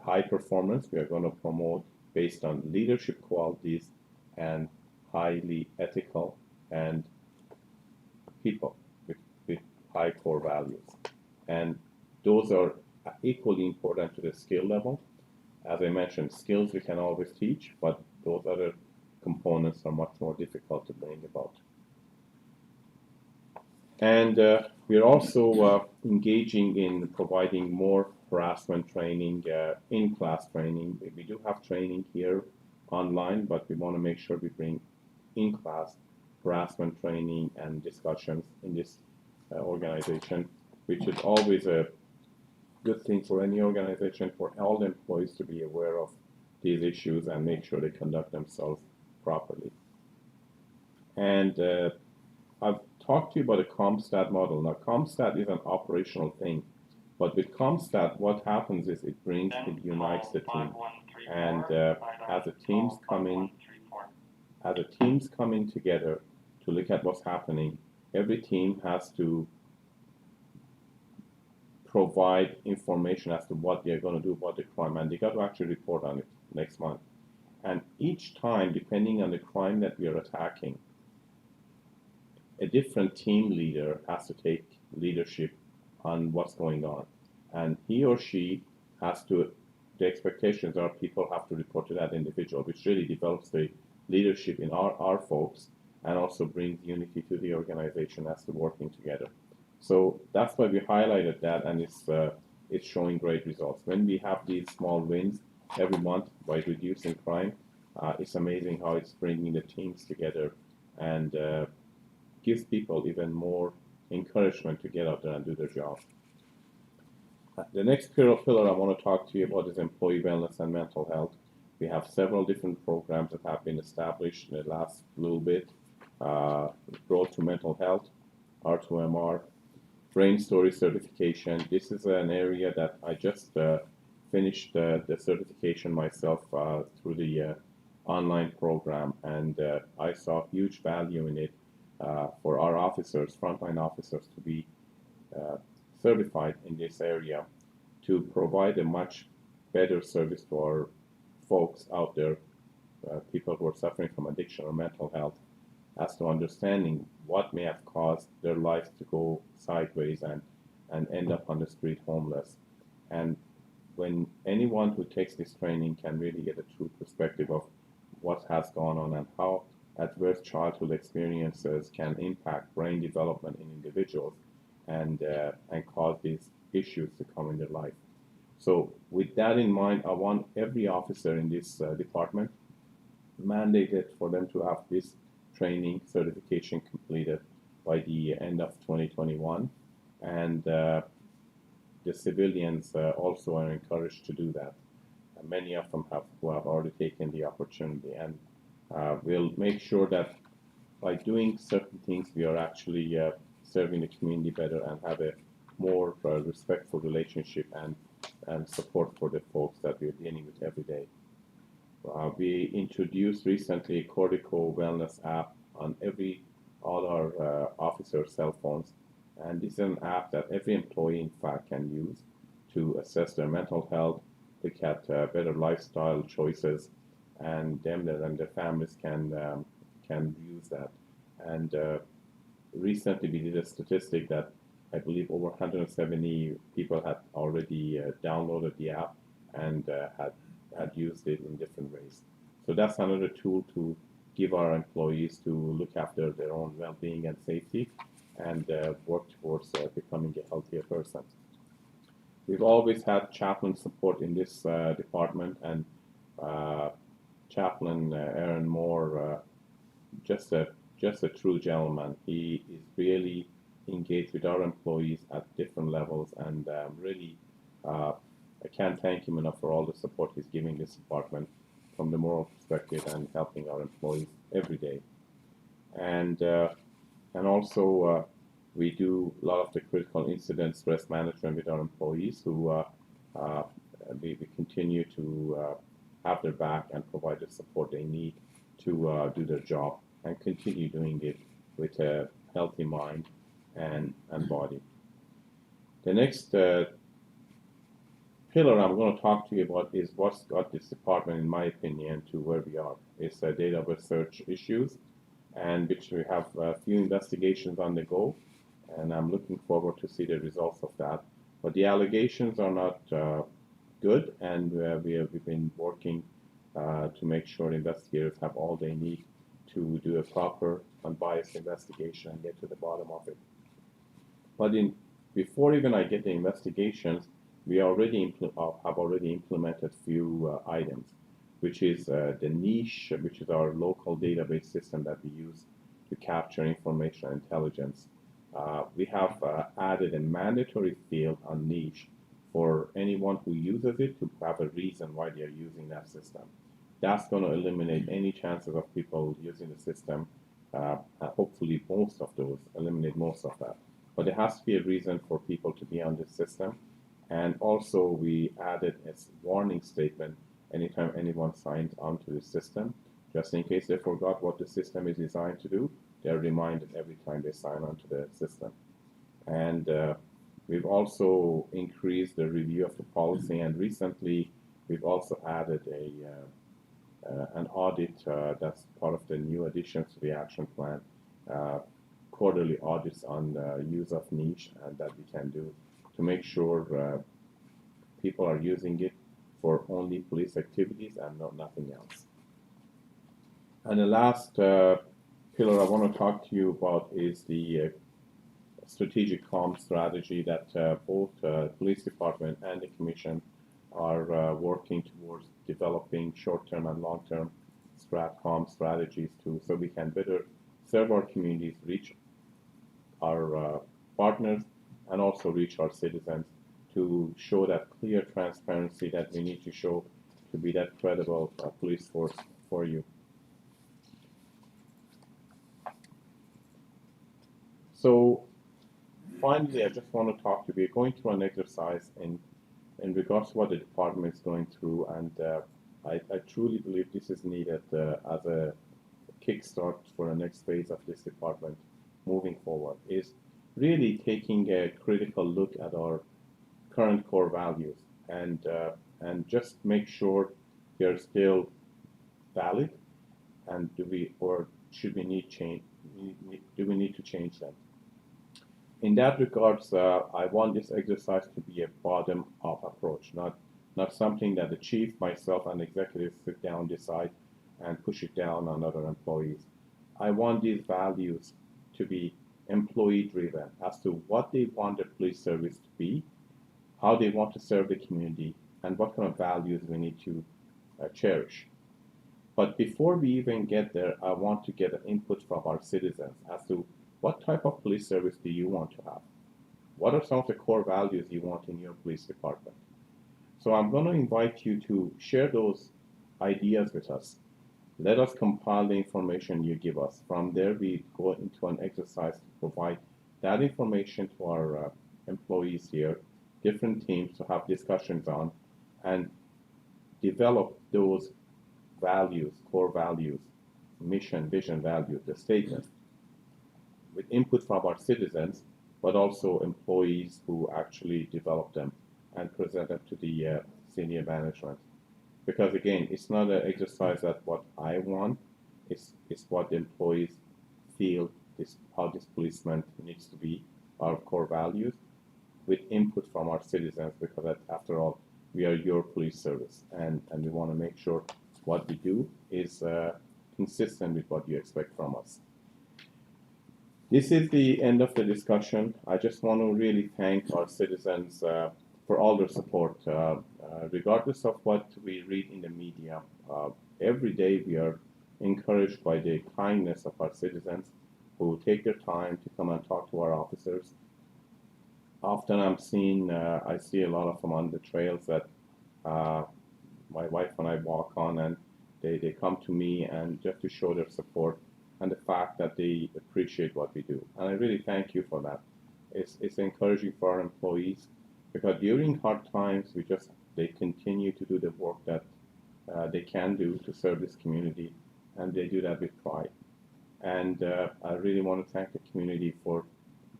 C: high performance. We are going to promote based on leadership qualities and highly ethical and people with high core values. And those are equally important to the skill level. As I mentioned, skills we can always teach, but those other components are much more difficult to bring about. And we are also engaging in providing more harassment training, in-class training. We do have training here online, but we want to make sure we bring in-class harassment training and discussions in this organization, which is always a good thing for any organization, for all the employees to be aware of these issues and make sure they conduct themselves properly. And I've talked to you about a ComStat model. Now, ComStat is an operational thing, but with ComStat, what happens is it unites the team. And as the teams come in together to look at what's happening, every team has to provide information as to what they're going to do about the crime, and they got to actually report on it next month. And each time, depending on the crime that we are attacking, a different team leader has to take leadership on what's going on. And he or she has to, the expectations are people have to report to that individual, which really develops the leadership in our folks and also brings unity to the organization as to working together. So that's why we highlighted that, and it's showing great results. When we have these small wins every month by reducing crime, it's amazing how it's bringing the teams together and gives people even more encouragement to get out there and do their job. The next pillar I want to talk to you about is employee wellness and mental health. We have several different programs that have been established in the last little bit. Road to Mental Health, R2MR, Brain Story certification. This is an area that I just finished the certification myself through the online program, and I saw huge value in it for our officers, frontline officers, to be certified in this area to provide a much better service to our folks out there, people who are suffering from addiction or mental health, as to understanding what may have caused their lives to go sideways and end up on the street homeless. And when anyone who takes this training can really get a true perspective of what has gone on and how adverse childhood experiences can impact brain development in individuals and cause these issues to come in their life. So with that in mind, I want every officer in this department mandated for them to have this training certification completed by the end of 2021, and the civilians also are encouraged to do that. And many of them have already taken the opportunity, and we'll make sure that by doing certain things we are actually serving the community better and have a more respectful relationship and support for the folks that we're dealing with every day. We introduced recently a Cortico Wellness app on all our officers' cell phones, and this is an app that every employee, in fact, can use to assess their mental health, look at better lifestyle choices, and them and their families can use that. And recently, we did a statistic that I believe over 170 people had already downloaded the app and had used it in different ways. So that's another tool to give our employees to look after their own well-being and safety and work towards becoming a healthier person. We've always had chaplain support in this department, and Chaplain Aaron Moore, just a true gentleman. He is really engaged with our employees at different levels, and really I can't thank him enough for all the support he's giving this department from the moral perspective and helping our employees every day. And also we do a lot of the critical incident stress management with our employees who we continue to have their back and provide the support they need to do their job and continue doing it with a healthy mind and body. The next pillar I'm going to talk to you about is what's got this department, in my opinion, to where we are. It's data research issues, and which we have a few investigations on the go, and I'm looking forward to see the results of that. But the allegations are not good, and we've been working to make sure investigators have all they need to do a proper, unbiased investigation and get to the bottom of it. But before even I get the investigations, we have already implemented few items, which is the niche, which is our local database system that we use to capture information and intelligence. We have added a mandatory field on niche for anyone who uses it to have a reason why they are using that system. That's going to eliminate any chances of people using the system. Hopefully eliminate most of that. But there has to be a reason for people to be on this system. And also we added a warning statement anytime anyone signs onto the system, just in case they forgot what the system is designed to do. They're reminded every time they sign onto the system. And we've also increased the review of the policy, and recently we've also added an audit that's part of the new additions to the action plan, quarterly audits on use of niche, and that we can do to make sure people are using it for only police activities and nothing else. And the last pillar I want to talk to you about is the strategic comm strategy that both police department and the commission are working towards developing short-term and long-term stratcom strategies so we can better serve our communities, reach our partners, and also reach our citizens to show that clear transparency that we need to show to be that credible police force for you. So finally, I just want to talk to you. We're going through an exercise in regards to what the department is going through, and I truly believe this is needed as a kickstart for the next phase of this department moving forward, is really taking a critical look at our current core values and just make sure they're still valid, and do we need to change them. In that regards, I want this exercise to be a bottom-up approach, not something that the chief, myself, and executives sit down, decide, and push it down on other employees. I want these values to be employee-driven as to what they want the police service to be, how they want to serve the community, and what kind of values we need to cherish. But before we even get there, I want to get an input from our citizens as to what type of police service do you want to have? What are some of the core values you want in your police department? So I'm going to invite you to share those ideas with us. Let us compile the information you give us. From there, we go into an exercise to provide that information to our employees here, different teams to have discussions on, and develop those values, core values, mission, vision, value, the statement, with input from our citizens, but also employees who actually develop them and present them to the senior management. Because again, it's not an exercise that what I want, it's what the employees feel how this policeman needs to be, our core values, with input from our citizens, because after all, we are your police service, and we want to make sure what we do is consistent with what you expect from us. This is the end of the discussion. I just want to really thank our citizens for all their support, regardless of what we read in the media. Every day we are encouraged by the kindness of our citizens who take their time to come and talk to our officers. Often I see a lot of them on the trails that my wife and I walk on, and they come to me and just to show their support and the fact that they appreciate what we do. And I really thank you for that. It's encouraging for our employees, because during hard times, they continue to do the work that they can do to serve this community, and they do that with pride. And I really want to thank the community for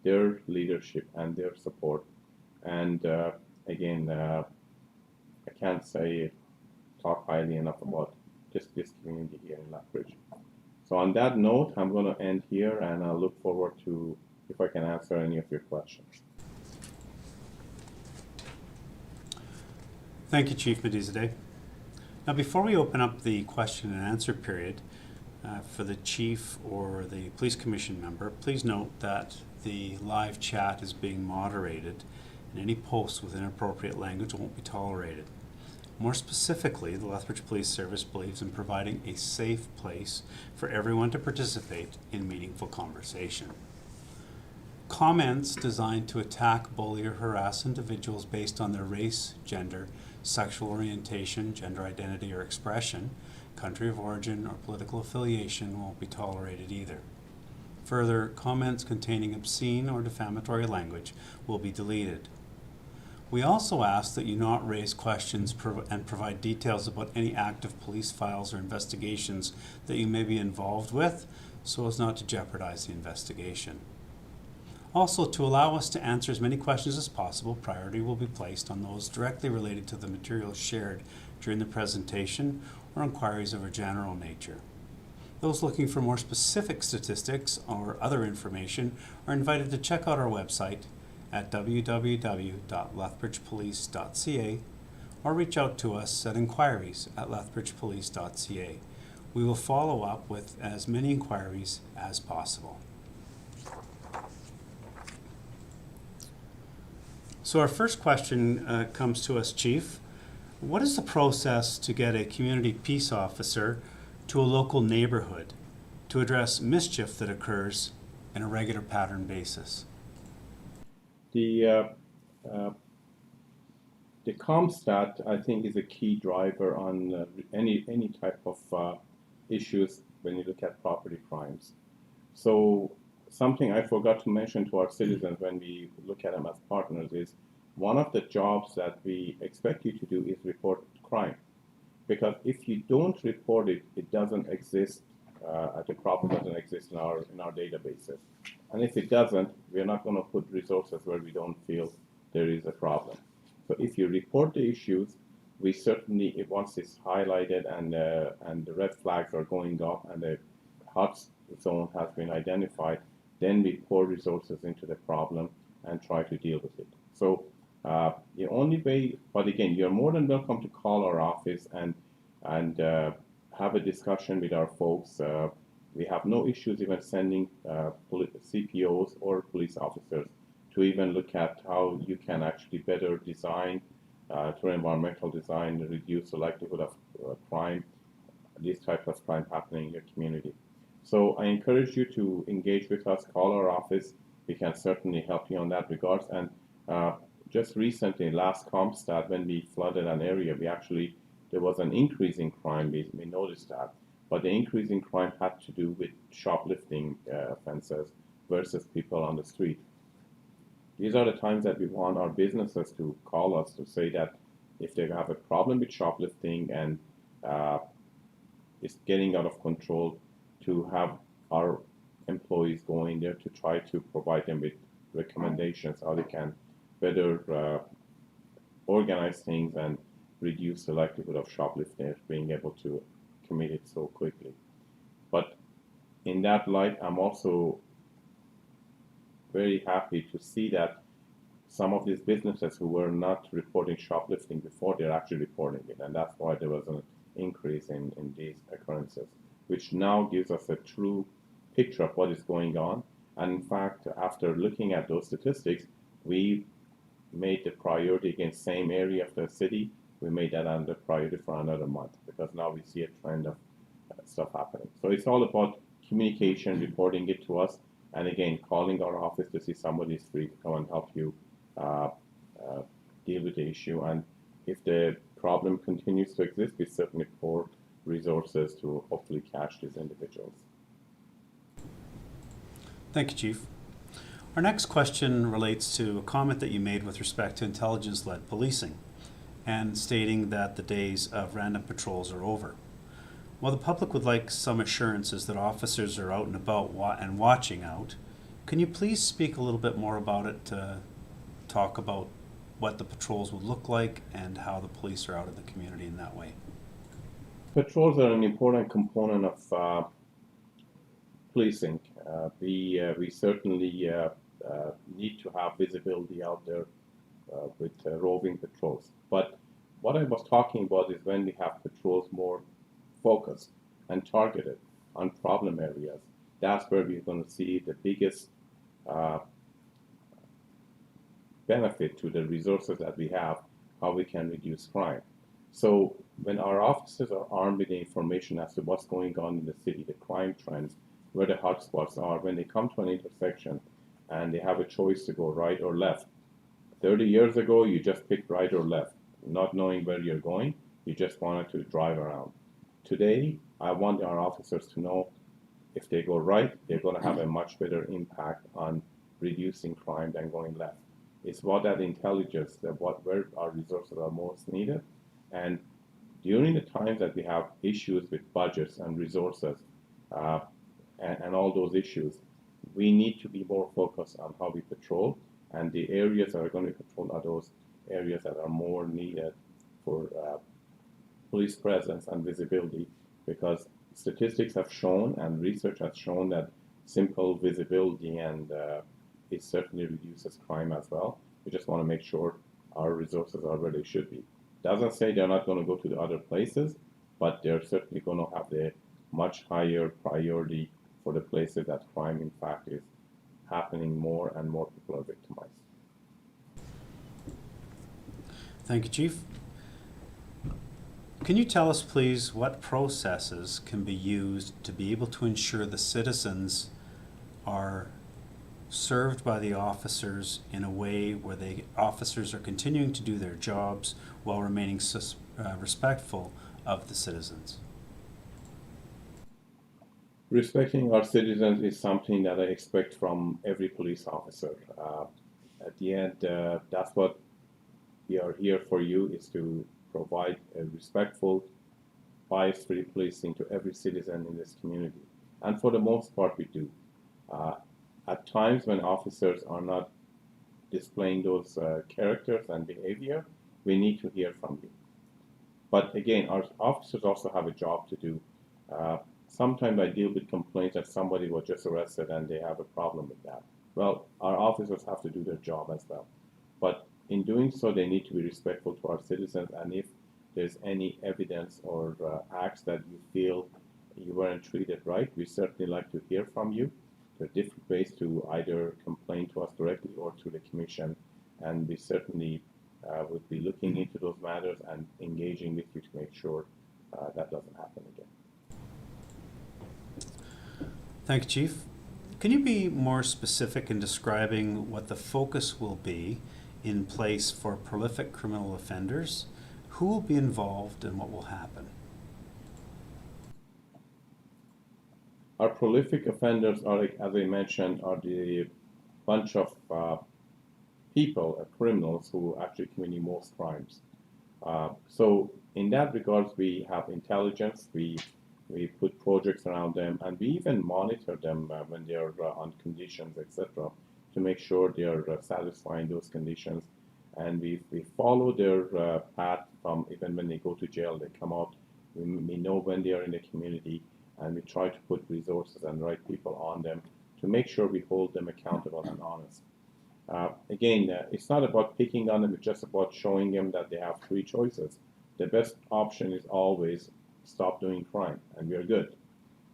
C: their leadership and their support. And again, I can't talk highly enough about just this community here in Lethbridge. So on that note, I'm going to end here, and I look forward to if I can answer any of your questions.
A: Thank you, Chief Mehdizadeh. Now, before we open up the question and answer period for the Chief or the Police Commission member, please note that the live chat is being moderated, and any posts with inappropriate language won't be tolerated. More specifically, the Lethbridge Police Service believes in providing a safe place for everyone to participate in meaningful conversation. Comments designed to attack, bully, or harass individuals based on their race, gender, sexual orientation, gender identity or expression, country of origin, or political affiliation won't be tolerated either. Further, comments containing obscene or defamatory language will be deleted. We also ask that you not raise questions and provide details about any active police files or investigations that you may be involved with, so as not to jeopardize the investigation. Also, to allow us to answer as many questions as possible, priority will be placed on those directly related to the materials shared during the presentation or inquiries of a general nature. Those looking for more specific statistics or other information are invited to check out our website at www.lethbridgepolice.ca or reach out to us at inquiries@lethbridgepolice.ca. We will follow up with as many inquiries as possible. So our first question comes to us, Chief. What is the process to get a community peace officer to a local neighborhood to address mischief that occurs in a regular pattern basis?
C: The ComStat, I think, is a key driver on any type of issues when you look at property crimes. So something I forgot to mention to our citizens when we look at them as partners is one of the jobs that we expect you to do is report crime. Because if you don't report it, it doesn't exist, the problem doesn't exist in our databases. And if it doesn't, we're not going to put resources where we don't feel there is a problem. So if you report the issues, we certainly, once it's highlighted and the red flags are going up and the hot zone has been identified, then we pour resources into the problem and try to deal with it. So the only way, but again, you're more than welcome to call our office and have a discussion with our folks. We have no issues even sending CPOs or police officers to even look at how you can actually better design through environmental design, reduce the likelihood of crime, these types of crime happening in your community. So I encourage you to engage with us, call our office. We can certainly help you on that regards. And just recently, last ComStat, when we flooded an area, there was an increase in crime. We noticed that. But the increase in crime had to do with shoplifting offenses versus people on the street. These are the times that we want our businesses to call us to say that if they have a problem with shoplifting and it's getting out of control to have our employees go in there to try to provide them with recommendations how they can better organize things and reduce the likelihood of shoplifters being able to commit it so quickly. But in that light, I'm also very happy to see that some of these businesses who were not reporting shoplifting before, they're actually reporting it. And that's why there was an increase in these occurrences, which now gives us a true picture of what is going on. And in fact, after looking at those statistics, we made the priority against same area of the city. We made that under priority for another month because now we see a trend of stuff happening. So it's all about communication, reporting it to us, and again, calling our office to see somebody is free to come and help you deal with the issue. And if the problem continues to exist, we certainly pour resources to hopefully catch these individuals.
A: Thank you, Chief. Our next question relates to a comment that you made with respect to intelligence-led policing and stating that the days of random patrols are over. While the public would like some assurances that officers are out and about and watching out, can you please speak a little bit more about it to talk about what the patrols would look like and how the police are out in the community in that way?
C: Patrols are an important component of policing. We certainly need to have visibility out there with roving patrols. But what I was talking about is when we have patrols more focused and targeted on problem areas, that's where we're going to see the biggest benefit to the resources that we have, how we can reduce crime. So when our officers are armed with the information as to what's going on in the city, the crime trends, where the hotspots are, when they come to an intersection and they have a choice to go right or left. 30 years ago, you just picked right or left, not knowing where you're going. You just wanted to drive around. Today, I want our officers to know if they go right, they're going to have a much better impact on reducing crime than going left. It's what that intelligence, where our resources are most needed. And during the times that we have issues with budgets and resources and all those issues, we need to be more focused on how we patrol. And the areas that are going to be patrolled are those areas that are more needed for police presence and visibility, because statistics have shown and research has shown that simple visibility and it certainly reduces crime as well. We just want to make sure our resources are where they should be. Doesn't say they're not going to go to the other places, but they're certainly going to have the much higher priority for the places that crime in fact is happening more and more people are victimized.
A: Thank you, Chief. Can you tell us, please, what processes can be used to be able to ensure the citizens are served by the officers in a way where the officers are continuing to do their jobs while remaining respectful of the citizens?
C: Respecting our citizens is something that I expect from every police officer. At the end, that's what we are here for you, is to provide a respectful, bias-free policing to every citizen in this community. And for the most part, we do. At times when officers are not displaying those characters and behavior, we need to hear from you. But again, our officers also have a job to do. Sometimes I deal with complaints that somebody was just arrested and they have a problem with that. Well, our officers have to do their job as well. But in doing so, they need to be respectful to our citizens, and if there's any evidence or acts that you feel you weren't treated right, we certainly like to hear from you. There are different ways to either complain to us directly or to the commission, and we certainly would be looking into those matters and engaging with you to make sure that doesn't happen again.
A: Thank you, Chief. Can you be more specific in describing what the focus will be in place for prolific criminal offenders? Who will be involved and what will happen?
C: Our prolific offenders are, as I mentioned, are the bunch of people, criminals, who actually commit most crimes. So in that regards, we have intelligence. We We put projects around them, and we even monitor them when they are on conditions, etc., to make sure they are satisfying those conditions. And we follow their path from even when they go to jail, they come out. We know when they are in the community, and we try to put resources and right people on them to make sure we hold them accountable and honest. Again, it's not about picking on them, it's just about showing them that they have three choices. The best option is always stop doing crime, and we are good.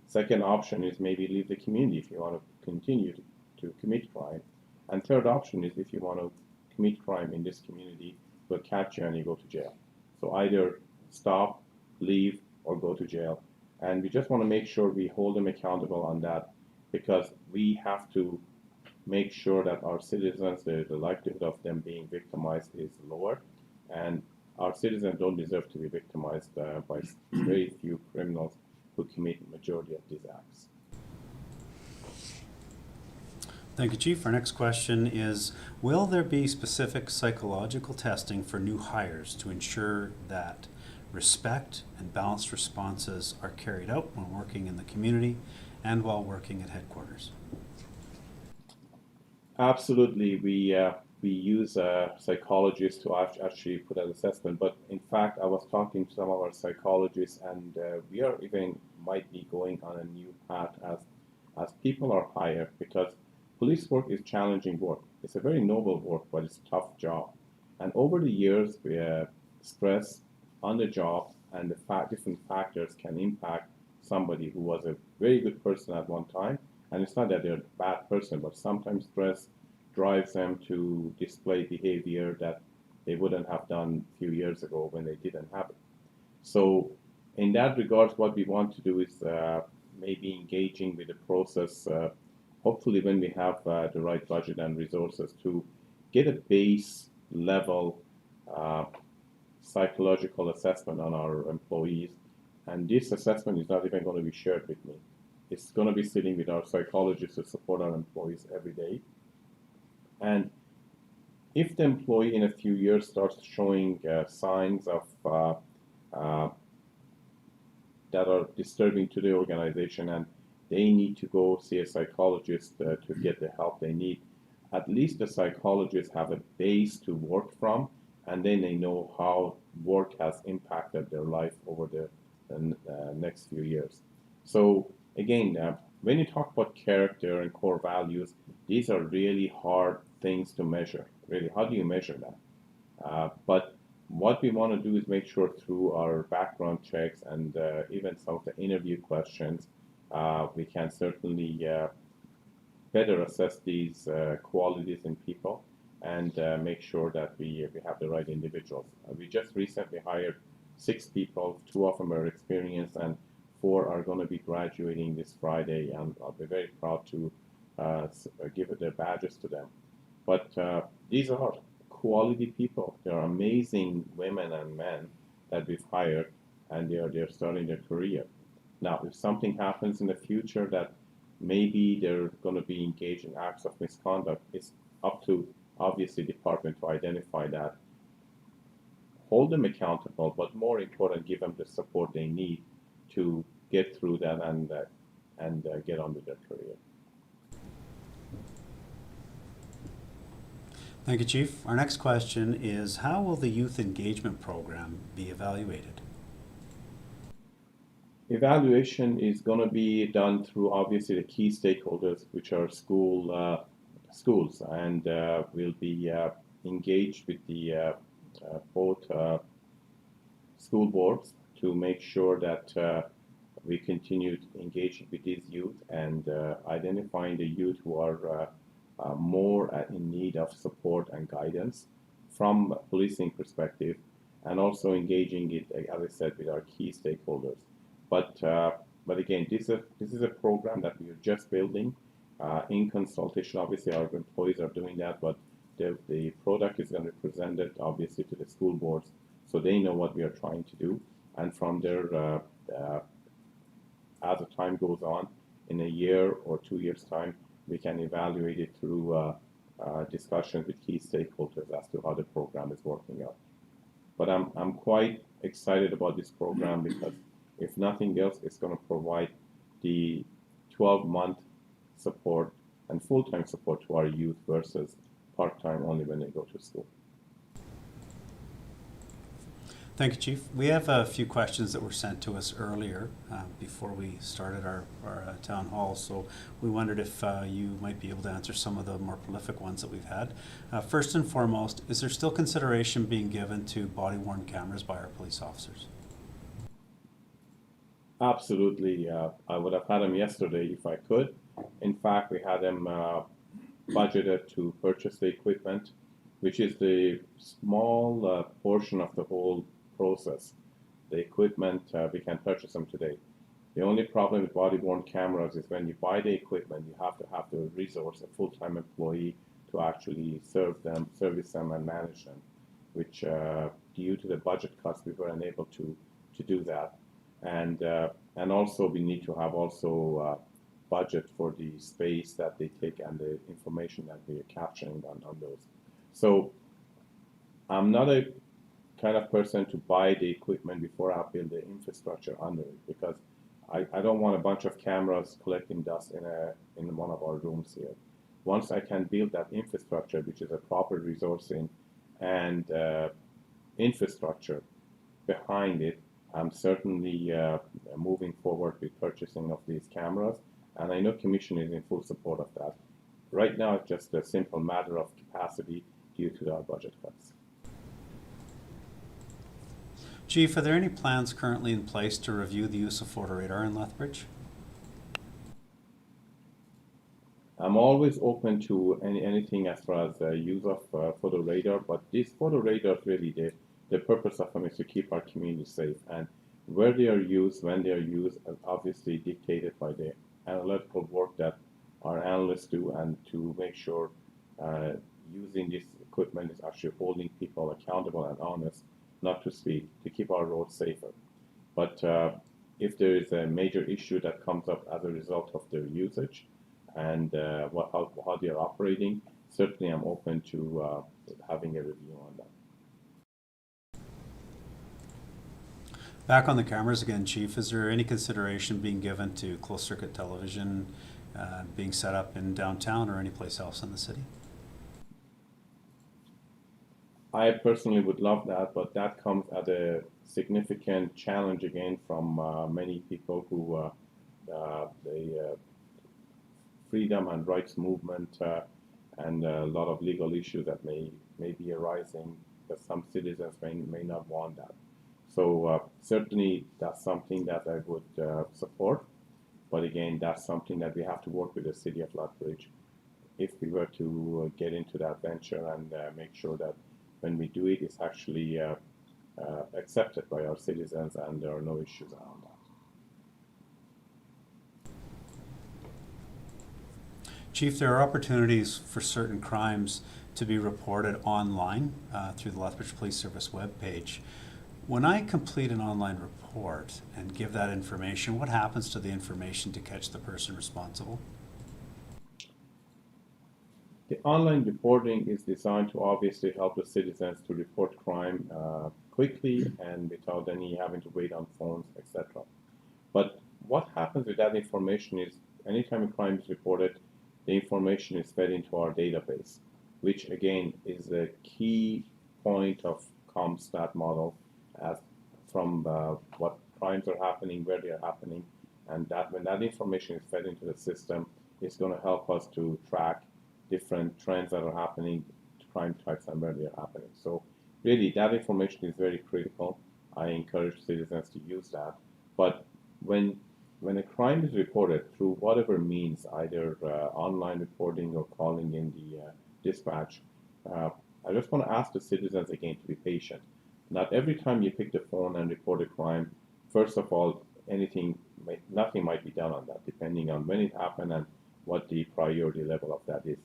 C: Second option is maybe leave the community if you want to continue to commit crime. And third option is if you want to commit crime in this community, we'll catch you and you go to jail. So either stop, leave, or go to jail. And we just want to make sure we hold them accountable on that, because we have to make sure that our citizens, the likelihood of them being victimized is lower. And our citizens don't deserve to be victimized by very few criminals who commit the majority of these acts.
A: Thank you, Chief. Our next question is, will there be specific psychological testing for new hires to ensure that respect and balanced responses are carried out when working in the community and while working at headquarters?
C: Absolutely. We use psychologists to actually put an assessment, but in fact, I was talking to some of our psychologists, and we are even might be going on a new path as people are hired, because police work is challenging work. It's a very noble work, but it's a tough job. And over the years, stress on the job and the different factors can impact somebody who was a very good person at one time. And it's not that they're a bad person, but sometimes stress drives them to display behavior that they wouldn't have done a few years ago when they didn't have it. So in that regard, what we want to do is maybe engaging with the process, hopefully when we have the right budget and resources, to get a base level psychological assessment on our employees. And this assessment is not even going to be shared with me. It's going to be sitting with our psychologists to support our employees every day. And if the employee in a few years starts showing signs of that are disturbing to the organization, and they need to go see a psychologist to get the help they need, at least the psychologists have a base to work from, and then they know how work has impacted their life over the next few years. So again, when you talk about character and core values, these are really hard things to measure. Really, how do you measure that? But what we want to do is make sure through our background checks and even some of the interview questions, we can certainly better assess these qualities in people and make sure that we have the right individuals. We just recently hired 6 people, 2 of them are experienced, and 4 are going to be graduating this Friday, and I'll be very proud to give their badges to them. But these are quality people. They're amazing women and men that we've hired, and they're starting their career. Now, if something happens in the future that maybe they're going to be engaged in acts of misconduct, it's up to, obviously, department to identify that, hold them accountable, but more important, give them the support they need to get through that and get on with their career.
A: Thank you, Chief. Our next question is, how will the youth engagement program be evaluated?
C: Evaluation is going to be done through, obviously, the key stakeholders, which are schools, and we'll be engaged with the both school boards to make sure that we continue engaging with these youth and identifying the youth who are more in need of support and guidance from a policing perspective, and also engaging it, as I said, with our key stakeholders. But again, this is a program that we are just building in consultation. Obviously, our employees are doing that, but the product is going to be presented, obviously, to the school boards, so they know what we are trying to do. And from there, as the time goes on, in a year or 2 years' time, we can evaluate it through discussions with key stakeholders as to how the program is working out. But I'm quite excited about this program because If nothing else, it's going to provide the 12-month support and full-time support to our youth versus part-time only when they go to school.
A: Thank you, Chief. We have a few questions that were sent to us earlier before we started our town hall, so we wondered if you might be able to answer some of the more prolific ones that we've had. First and foremost, is there still consideration being given to body-worn cameras by our police officers?
C: Absolutely. I would have had them yesterday if I could. In fact, we had them budgeted to purchase the equipment, which is the small portion of the whole process. The equipment, we can purchase them today. The only problem with body-worn cameras is when you buy the equipment, you have to have the resource, a full-time employee, to actually service them, and manage them, which due to the budget cuts, we were unable to do that. And also we need to have also budget for the space that they take and the information that we are capturing on those. So I'm not a kind of person to buy the equipment before I build the infrastructure under it, because I don't want a bunch of cameras collecting dust in one of our rooms here. Once I can build that infrastructure, which is a proper resourcing and infrastructure behind it, I'm certainly moving forward with purchasing of these cameras, and I know Commission is in full support of that. Right now, it's just a simple matter of capacity due to our budget cuts.
A: Chief, are there any plans currently in place to review the use of photo radar in Lethbridge?
C: I'm always open to anything as far as the use of photo radar, but these photo radars really, the purpose of them is to keep our community safe, and where they are used, when they are used, is obviously dictated by the analytical work that our analysts do, and to make sure using this equipment is actually holding people accountable and honest, not to speak, to keep our roads safer. But if there is a major issue that comes up as a result of their usage and how they are operating, certainly I'm open to having a review on that.
A: Back on the cameras again, Chief, is there any consideration being given to closed-circuit television being set up in downtown or any place else in the city?
C: I personally would love that, but that comes at a significant challenge again from many people who the freedom and rights movement and a lot of legal issues that may be arising, because some citizens may not want that. So certainly that's something that I would support, but again, that's something that we have to work with the City of Lethbridge if we were to get into that venture and make sure that when we do it, it's actually accepted by our citizens and there are no issues around that.
A: Chief, there are opportunities for certain crimes to be reported online through the Lethbridge Police Service webpage. When I complete an online report and give that information, what happens to the information to catch the person responsible?
C: The online reporting is designed to obviously help the citizens to report crime quickly and without any having to wait on phones, etc. But what happens with that information is anytime a crime is reported, the information is fed into our database, which again is a key point of CompStat model as from what crimes are happening, where they are happening, and that when that information is fed into the system, it's going to help us to track different trends that are happening, crime types, and where they are happening. So really, that information is very critical. I encourage citizens to use that. But when a crime is reported through whatever means, either online reporting or calling in the dispatch, I just want to ask the citizens again to be patient. Not every time you pick the phone and report a crime, first of all, nothing might be done on that, depending on when it happened and what the priority level of that is.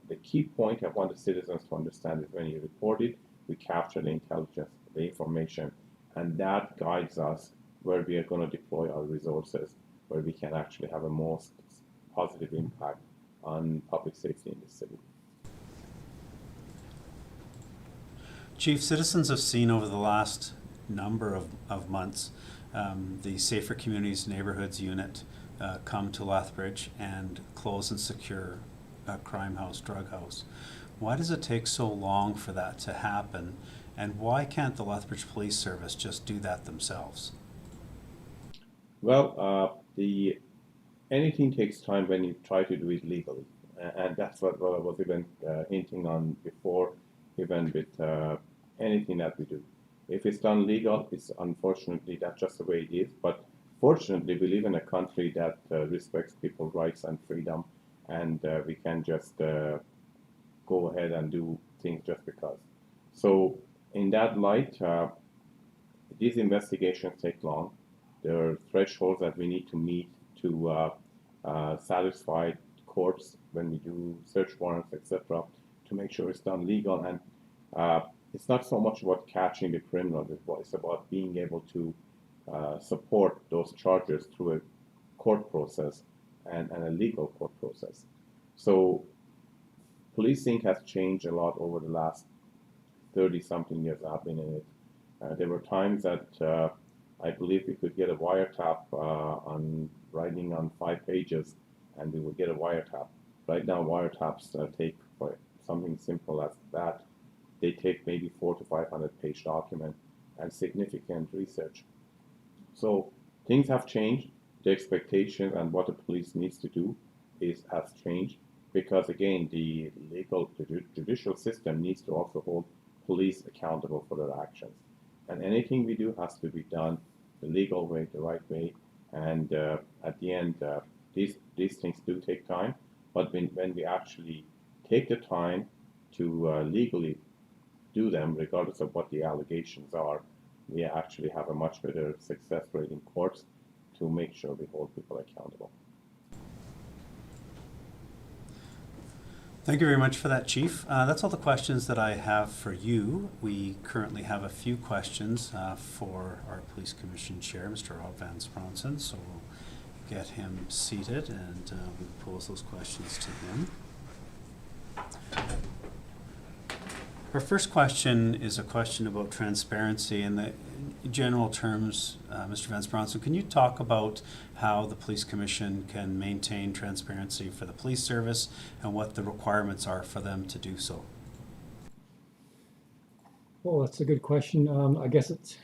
C: The key point I want the citizens to understand is when you report it, we capture the intelligence, the information, and that guides us where we are going to deploy our resources, where we can actually have a most positive impact on public safety in the city.
A: Chief, citizens have seen over the last number of months, the Safer Communities Neighborhoods Unit come to Lethbridge and close and secure a crime house, drug house. Why does it take so long for that to happen, and why can't the Lethbridge Police Service just do that themselves?
C: Well, anything takes time when you try to do it legally, and that's what I was even hinting on before, even with anything that we do. If it's done legal, it's unfortunately that's just the way it is. But fortunately, we live in a country that respects people's rights and freedom, and we can just go ahead and do things just because. So, in that light, these investigations take long. There are thresholds that we need to meet to satisfy courts when we do search warrants, etc., to make sure it's done legal. And it's not so much about catching the criminal, it's about being able to support those charges through a court process and a legal court process. So policing has changed a lot over the last 30-something years I've been in it. There were times that I believe we could get a wiretap on writing on 5 pages, and we would get a wiretap. Right now, wiretaps take, for something simple as that, they take maybe 400 to 500 page document and significant research. So things have changed. The expectation and what the police needs to do has changed, because again, the judicial system needs to also hold police accountable for their actions. And anything we do has to be done the legal way, the right way. And at the end, these things do take time. But when we actually take the time to legally do them, regardless of what the allegations are, we actually have a much better success rate in courts to make sure we hold people accountable.
A: Thank you very much for that, Chief. That's all the questions that I have for you. We currently have a few questions for our Police Commission Chair, Mr. Rob Van Spronsen, so we'll get him seated and we'll pose those questions to him. Our first question is a question about transparency. In the general terms, Mr. Van Spronsen, can you talk about how the Police Commission can maintain transparency for the police service and what the requirements are for them to do so?
B: Well, that's a good question. I guess it's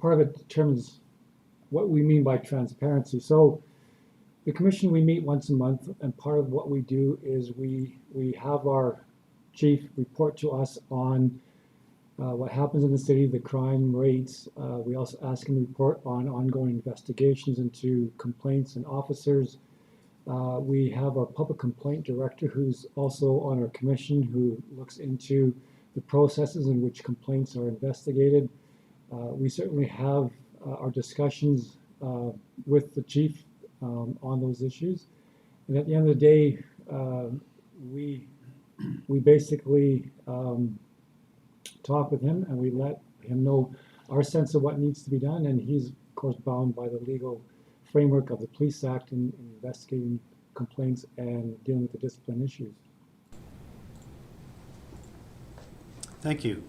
B: part of it determines what we mean by transparency. So the commission, we meet once a month, and part of what we do is we have our chief report to us on what happens in the city, the crime rates. We also ask him to report on ongoing investigations into complaints and officers. We have our public complaint director, who's also on our commission, who looks into the processes in which complaints are investigated. We certainly have our discussions with the chief on those issues. And at the end of the day, we basically talk with him, and we let him know our sense of what needs to be done, and he's of course bound by the legal framework of the Police Act in investigating complaints and dealing with the discipline issues.
A: Thank you.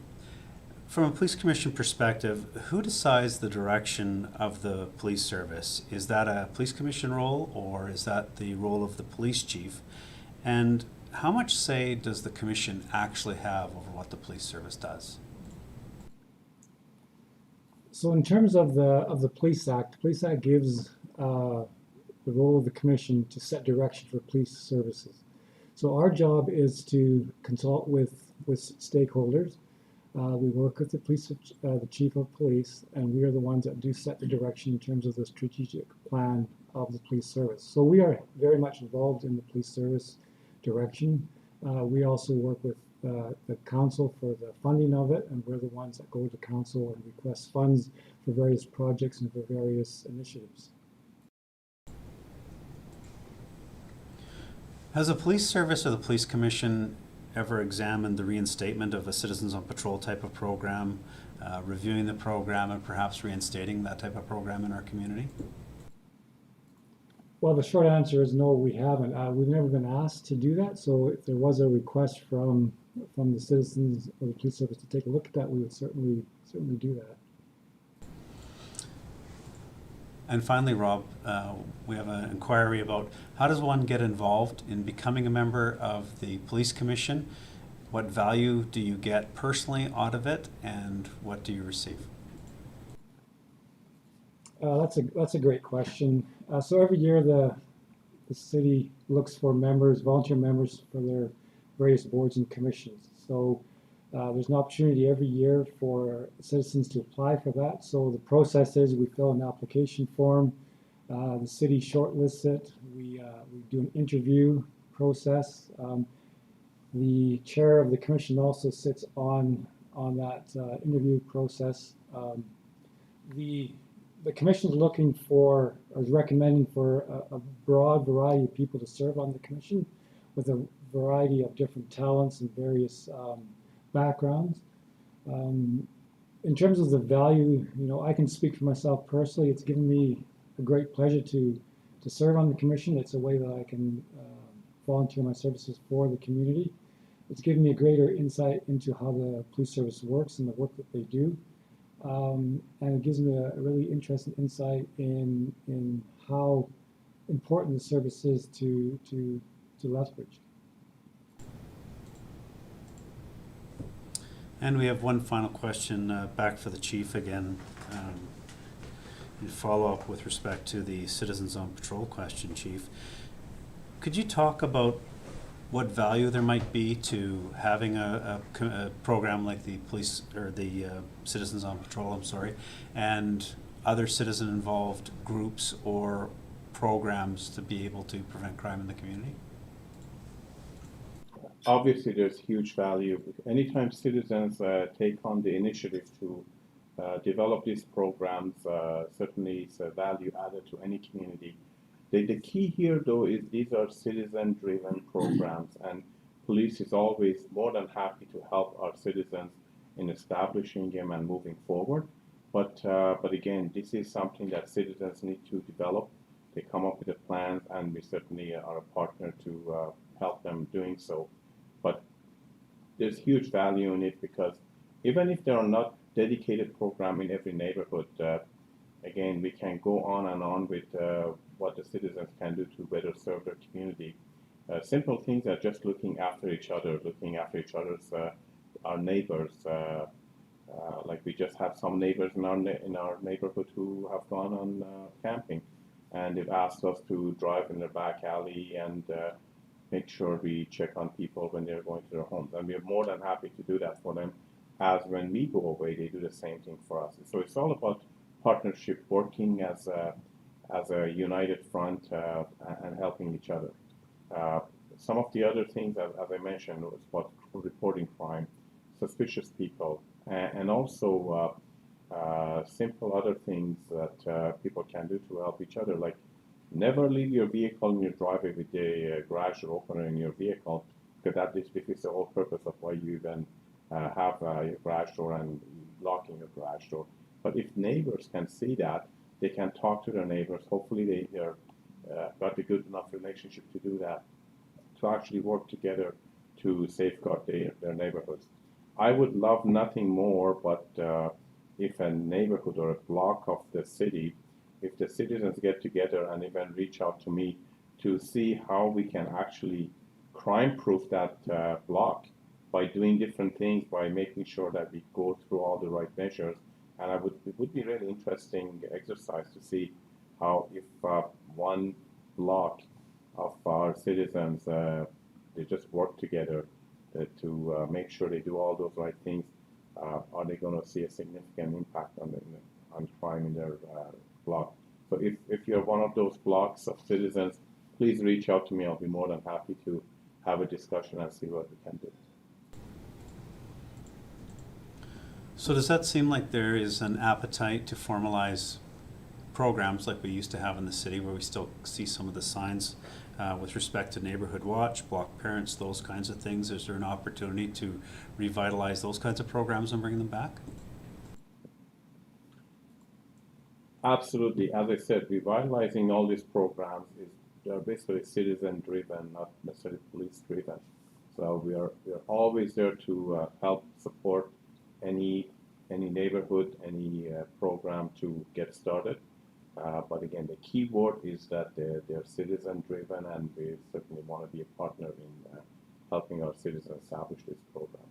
A: From a police commission perspective, who decides the direction of the police service? Is that a police commission role, or is that the role of the police chief? And how much say does the commission actually have over what the police service does?
B: So in terms of the Police Act gives the role of the commission to set direction for police services. So our job is to consult with stakeholders. We work with the chief of police, and we are the ones that do set the direction in terms of the strategic plan of the police service. So we are very much involved in the police service direction. We also work with the council for the funding of it, and we're the ones that go to council and request funds for various projects and for various initiatives.
A: Has the police service or the police commission ever examined the reinstatement of a Citizens on Patrol type of program, reviewing the program and perhaps reinstating that type of program in our community?
B: Well, the short answer is no, we haven't. We've never been asked to do that. So if there was a request from the citizens or the police service to take a look at that, we would certainly do that.
A: And finally, Rob, we have an inquiry about how does one get involved in becoming a member of the Police Commission? What value do you get personally out of it, and what do you receive?
B: That's a great question. So every year the city looks for members, volunteer members for their various boards and commissions. So there's an opportunity every year for citizens to apply for that. So the process is we fill an application form, the city shortlists it, we do an interview process. The chair of the commission also sits on that interview process. The commission is looking for, or is recommending for a broad variety of people to serve on the commission with a variety of different talents and various backgrounds. In terms of the value, I can speak for myself personally. It's given me a great pleasure to serve on the commission. It's a way that I can volunteer my services for the community. It's given me a greater insight into how the police service works and the work that they do. And it gives me a really interesting insight in how important the service is to Lethbridge.
A: And we have one final question back for the chief again, in follow-up with respect to the Citizens on Patrol question, Chief. Could you talk about what value there might be to having a program like the police, or the Citizens on Patrol, I'm sorry, and other citizen-involved groups or programs to be able to prevent crime in the community?
C: Obviously, there's huge value. Anytime citizens take on the initiative to develop these programs, certainly it's a value added to any community. The key here, though, is these are citizen-driven programs, and police is always more than happy to help our citizens in establishing them and moving forward. But again, this is something that citizens need to develop. They come up with the plans, and we certainly are a partner to help them doing so. But there's huge value in it, because even if there are not dedicated programs in every neighborhood, again, we can go on and on with what the citizens can do to better serve their community. Simple things are just looking after each other, our neighbors. Like we just have some neighbors in our neighborhood who have gone on camping, and they've asked us to drive in their back alley and make sure we check on people when they're going to their homes. And we're more than happy to do that for them, as when we go away, they do the same thing for us. So it's all about partnership, working as a united front and helping each other. Some of the other things, as I mentioned, was about reporting crime, suspicious people, and also simple other things that people can do to help each other, like never leave your vehicle in your driveway with the garage door opener in your vehicle, because that is the whole purpose of why you even have your garage door and locking your garage door. But if neighbors can see that, they can talk to their neighbors. Hopefully they're got a good enough relationship to do that, to actually work together to safeguard their neighborhoods. I would love nothing more but if a neighborhood or a block of the city, if the citizens get together and even reach out to me to see how we can actually crime-proof that block by doing different things, by making sure that we go through all the right measures. And it would be really interesting exercise to see how, if one block of our citizens, they just work together to make sure they do all those right things, are they going to see a significant impact on crime in their block? So if you're one of those blocks of citizens, please reach out to me. I'll be more than happy to have a discussion and see what we can do.
A: So does that seem like there is an appetite to formalize programs like we used to have in the city, where we still see some of the signs with respect to neighborhood watch, block parents, those kinds of things? Is there an opportunity to revitalize those kinds of programs and bring them back?
C: Absolutely. As I said, revitalizing all these programs they're basically citizen-driven, not necessarily police-driven. So we are always there to help support any neighborhood, any program to get started. But again, the key word is that they're citizen-driven, and we certainly want to be a partner in helping our citizens establish these programs.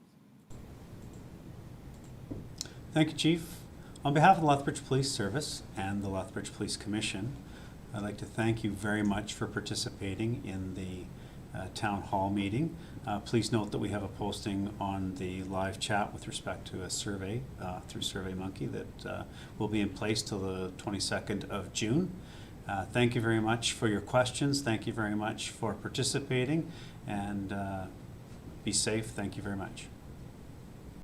A: Thank you, Chief. On behalf of the Lethbridge Police Service and the Lethbridge Police Commission, I'd like to thank you very much for participating in the town hall meeting. Please note that we have a posting on the live chat with respect to a survey through SurveyMonkey that will be in place till the 22nd of June. Thank you very much for your questions. Thank you very much for participating, and be safe. Thank you very much.